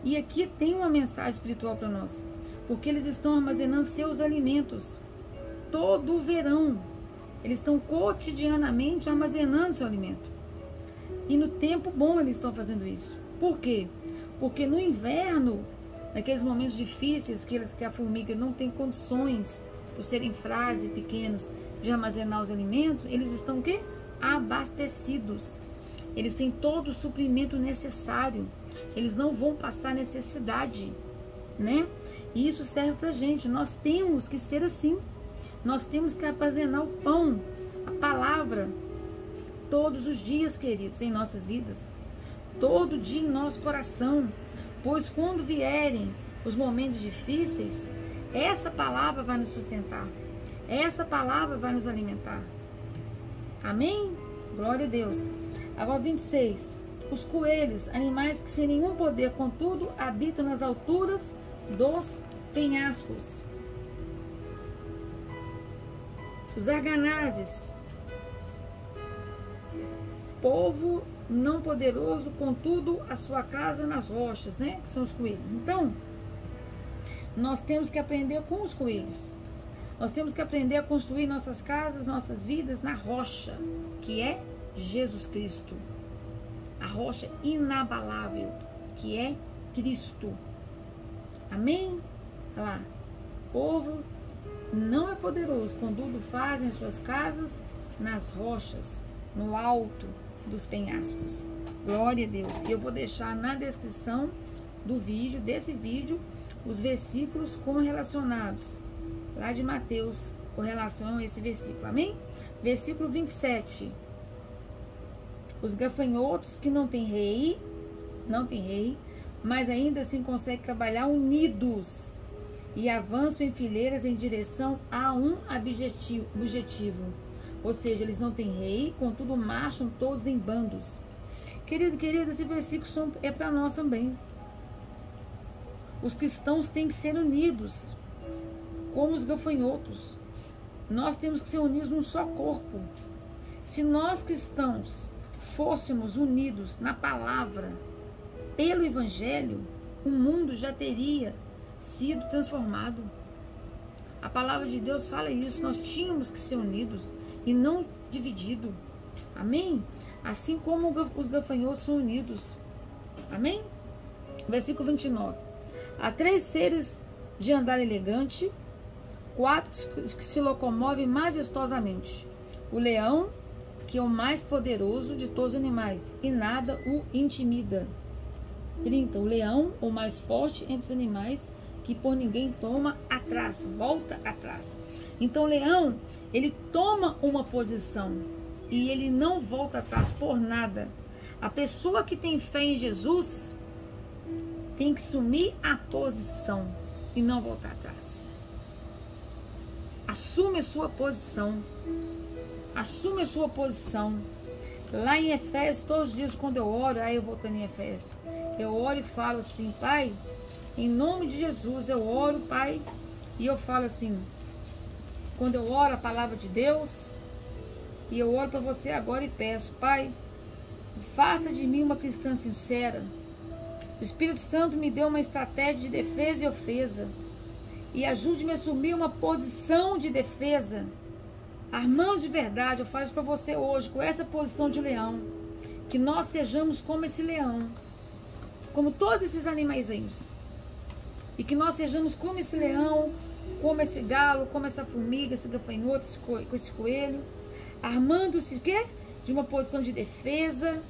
E aqui tem uma mensagem espiritual para nós, porque eles estão armazenando seus alimentos todo o verão. Eles estão cotidianamente armazenando seu alimento. E no tempo bom eles estão fazendo isso. Por quê? Porque no inverno, naqueles momentos difíceis que a formiga não tem condições, por serem frágeis e pequenos, de armazenar os alimentos, eles estão o quê? Abastecidos. Eles têm todo o suprimento necessário. Eles não vão passar necessidade, né? E isso serve pra gente. Nós temos que ser assim. Nós temos que armazenar o pão, a palavra, todos os dias, queridos, em nossas vidas. Todo dia em nosso coração. Pois quando vierem os momentos difíceis, essa palavra vai nos sustentar. Essa palavra vai nos alimentar. Amém? Glória a Deus. Agora 26. Os coelhos, animais que sem nenhum poder, contudo, habitam nas alturas dos penhascos. Os arganazes, povo não poderoso, contudo, a sua casa nas rochas, né? Que são os coelhos. Então, nós temos que aprender com os coelhos. Nós temos que aprender a construir nossas casas, nossas vidas na rocha, que é Jesus Cristo. A rocha inabalável, que é Cristo. Amém? Olha lá. Povo não é poderoso, contudo fazem suas casas nas rochas, no alto dos penhascos. Glória a Deus. E eu vou deixar na descrição do vídeo, desse vídeo, os versículos correlacionados, lá de Mateus, com relação a esse versículo. Amém? Versículo 27. Os gafanhotos que não têm rei, mas ainda assim conseguem trabalhar unidos e avançam em fileiras em direção a um objetivo. Ou seja, eles não têm rei, contudo marcham todos em bandos. Querido, querida, esse versículo é para nós também. Os cristãos têm que ser unidos, como os gafanhotos. Nós temos que ser unidos num só corpo. Se nós cristãos fôssemos unidos na palavra, pelo evangelho, o mundo já teria sido transformado. A palavra de Deus fala isso. Nós tínhamos que ser unidos e não dividido. Amém? Assim como os gafanhotos são unidos. Amém? Versículo 29. Há 3 seres de andar elegante, 4 que se locomovem majestosamente. O leão, que é o mais poderoso de todos os animais, e nada o intimida. 30. O leão, o mais forte entre os animais, que por ninguém toma atrás, volta atrás. Então o leão, ele toma uma posição e ele não volta atrás por nada. A pessoa que tem fé em Jesus tem que assumir a posição e não voltar atrás. Assume a sua posição. Assume a sua posição. Lá em Efésios, todos os dias quando eu oro, aí eu voltando em Efésios, eu oro e falo assim: Pai, em nome de Jesus, eu oro, Pai, e eu falo assim, quando eu oro a palavra de Deus, e eu oro para você agora e peço: Pai, faça de mim uma cristã sincera. O Espírito Santo me deu uma estratégia de defesa e ofesa, e ajude-me a assumir uma posição de defesa, armando de verdade. Eu faço para você hoje, com essa posição de leão, que nós sejamos como esse leão, como todos esses animaizinhos, e que nós sejamos como esse leão, como esse galo, como essa formiga, esse gafanhoto, esse coelho, armando-se o quê? De uma posição de defesa,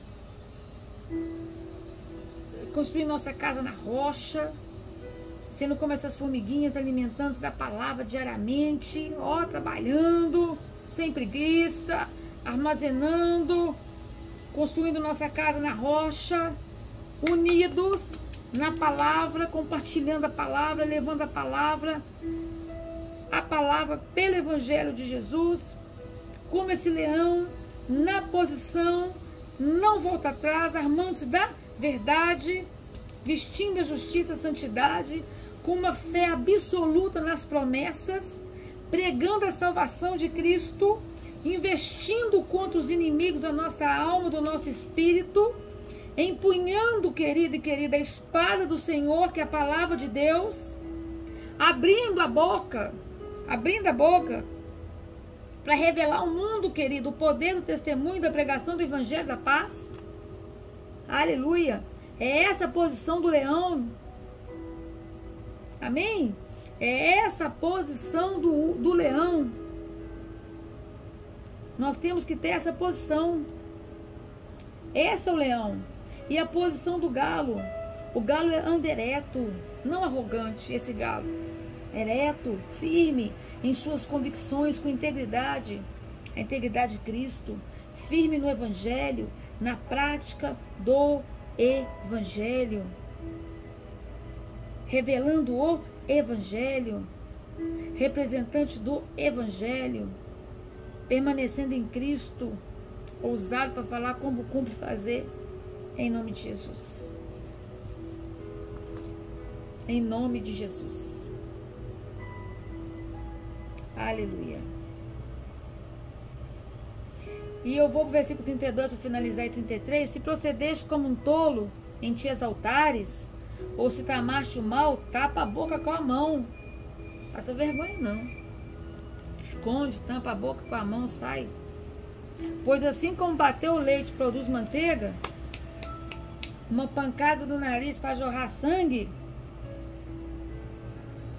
construir nossa casa na rocha, sendo como essas formiguinhas, alimentando-se da palavra diariamente, ó, trabalhando, sem preguiça, armazenando, construindo nossa casa na rocha, unidos na palavra, compartilhando a palavra, levando a palavra pelo evangelho de Jesus, como esse leão, na posição, não volta atrás, armando-se da verdade, vestindo a justiça, a santidade, com uma fé absoluta nas promessas, pregando a salvação de Cristo, investindo contra os inimigos da nossa alma, do nosso espírito, empunhando, querido e querida, a espada do Senhor, que é a palavra de Deus, abrindo a boca, para revelar ao mundo, querido, o poder do testemunho e da pregação do evangelho da paz. Aleluia. É essa a posição do leão. Amém? É essa a posição do leão. Nós temos que ter essa posição. Esse é o leão. E a posição do galo. O galo é andereto, não arrogante, esse galo. Ereto, firme em suas convicções, com integridade. A integridade de Cristo. Firme no evangelho, na prática do evangelho. Revelando o evangelho. Representante do evangelho. Permanecendo em Cristo. Ousado para falar como cumpre fazer. Em nome de Jesus. Em nome de Jesus. Aleluia. E eu vou para o versículo 32 para finalizar, e 33. Se procedeste como um tolo em te exaltares, ou se tramaste o mal, tapa a boca com a mão. Passa vergonha não. Esconde, tampa a boca com a mão, sai. Pois assim como bater o leite produz manteiga, uma pancada do nariz faz jorrar sangue,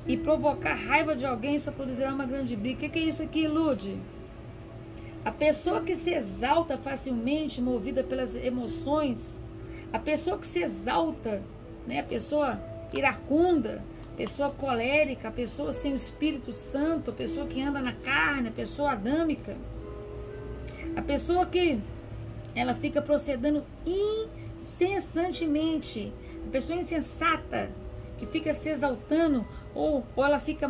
e provocar raiva de alguém só produzirá uma grande briga. O que é isso aqui, Lude? A pessoa que se exalta facilmente, movida pelas emoções, a pessoa que se exalta, né? A pessoa iracunda, a pessoa colérica, a pessoa sem o Espírito Santo, a pessoa que anda na carne, a pessoa adâmica, a pessoa que ela fica procedendo incessantemente, a pessoa insensata, que fica se exaltando, ou ela fica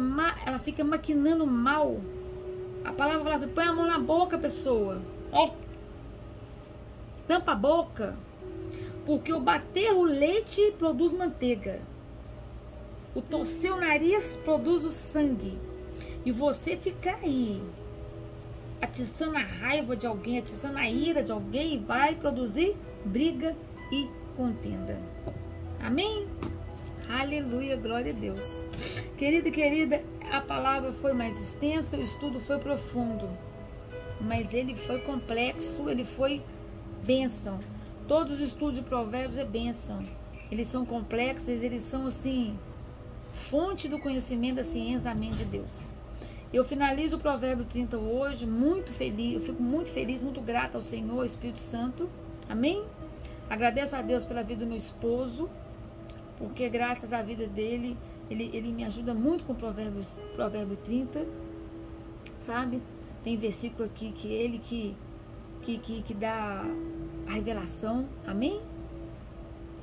maquinando mal. A palavra fala, põe a mão na boca, pessoa. Tampa a boca. Porque o bater o leite produz manteiga. O torcer o nariz produz o sangue. E você ficar aí, atiçando a raiva de alguém, atiçando a ira de alguém, vai produzir briga e contenda. Amém? Aleluia, glória a Deus. Querida e querida, a palavra foi mais extensa, o estudo foi profundo, mas ele foi complexo, ele foi bênção. Todos os estudos de provérbios é bênção. Eles são complexos, eles são assim, fonte do conhecimento da ciência da mente de Deus. Eu finalizo o provérbio 30 hoje, muito feliz, eu fico muito feliz, muito grata ao Senhor, ao Espírito Santo. Amém? Agradeço a Deus pela vida do meu esposo, porque graças à vida dele, ele me ajuda muito com o provérbio 30, sabe? Tem versículo aqui que ele que dá a revelação, amém?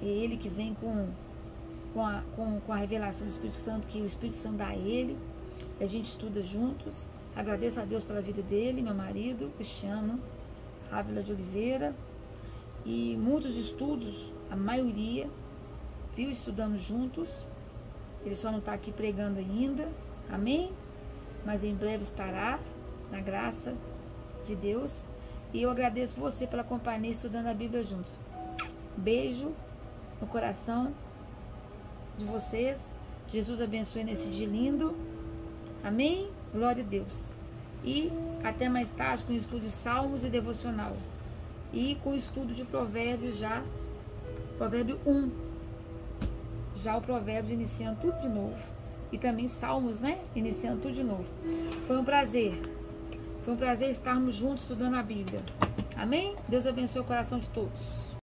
É ele que vem com a revelação do Espírito Santo, que o Espírito Santo dá a ele, e a gente estuda juntos. Agradeço a Deus pela vida dele, meu marido, Cristiano Ávila de Oliveira, e muitos estudos, a maioria, viu, estudando juntos. Ele só não está aqui pregando ainda, amém? Mas em breve estará, na graça de Deus. E eu agradeço você pela companhia, estudando a Bíblia juntos. Beijo no coração de vocês. Jesus abençoe nesse dia lindo. Amém? Glória a Deus. E até mais tarde com o estudo de Salmos e Devocional. E com o estudo de Provérbios já, Provérbio 1. Já o Provérbios iniciando tudo de novo. E também Salmos, né? Iniciando tudo de novo. Foi um prazer. Foi um prazer estarmos juntos estudando a Bíblia. Amém? Deus abençoe o coração de todos.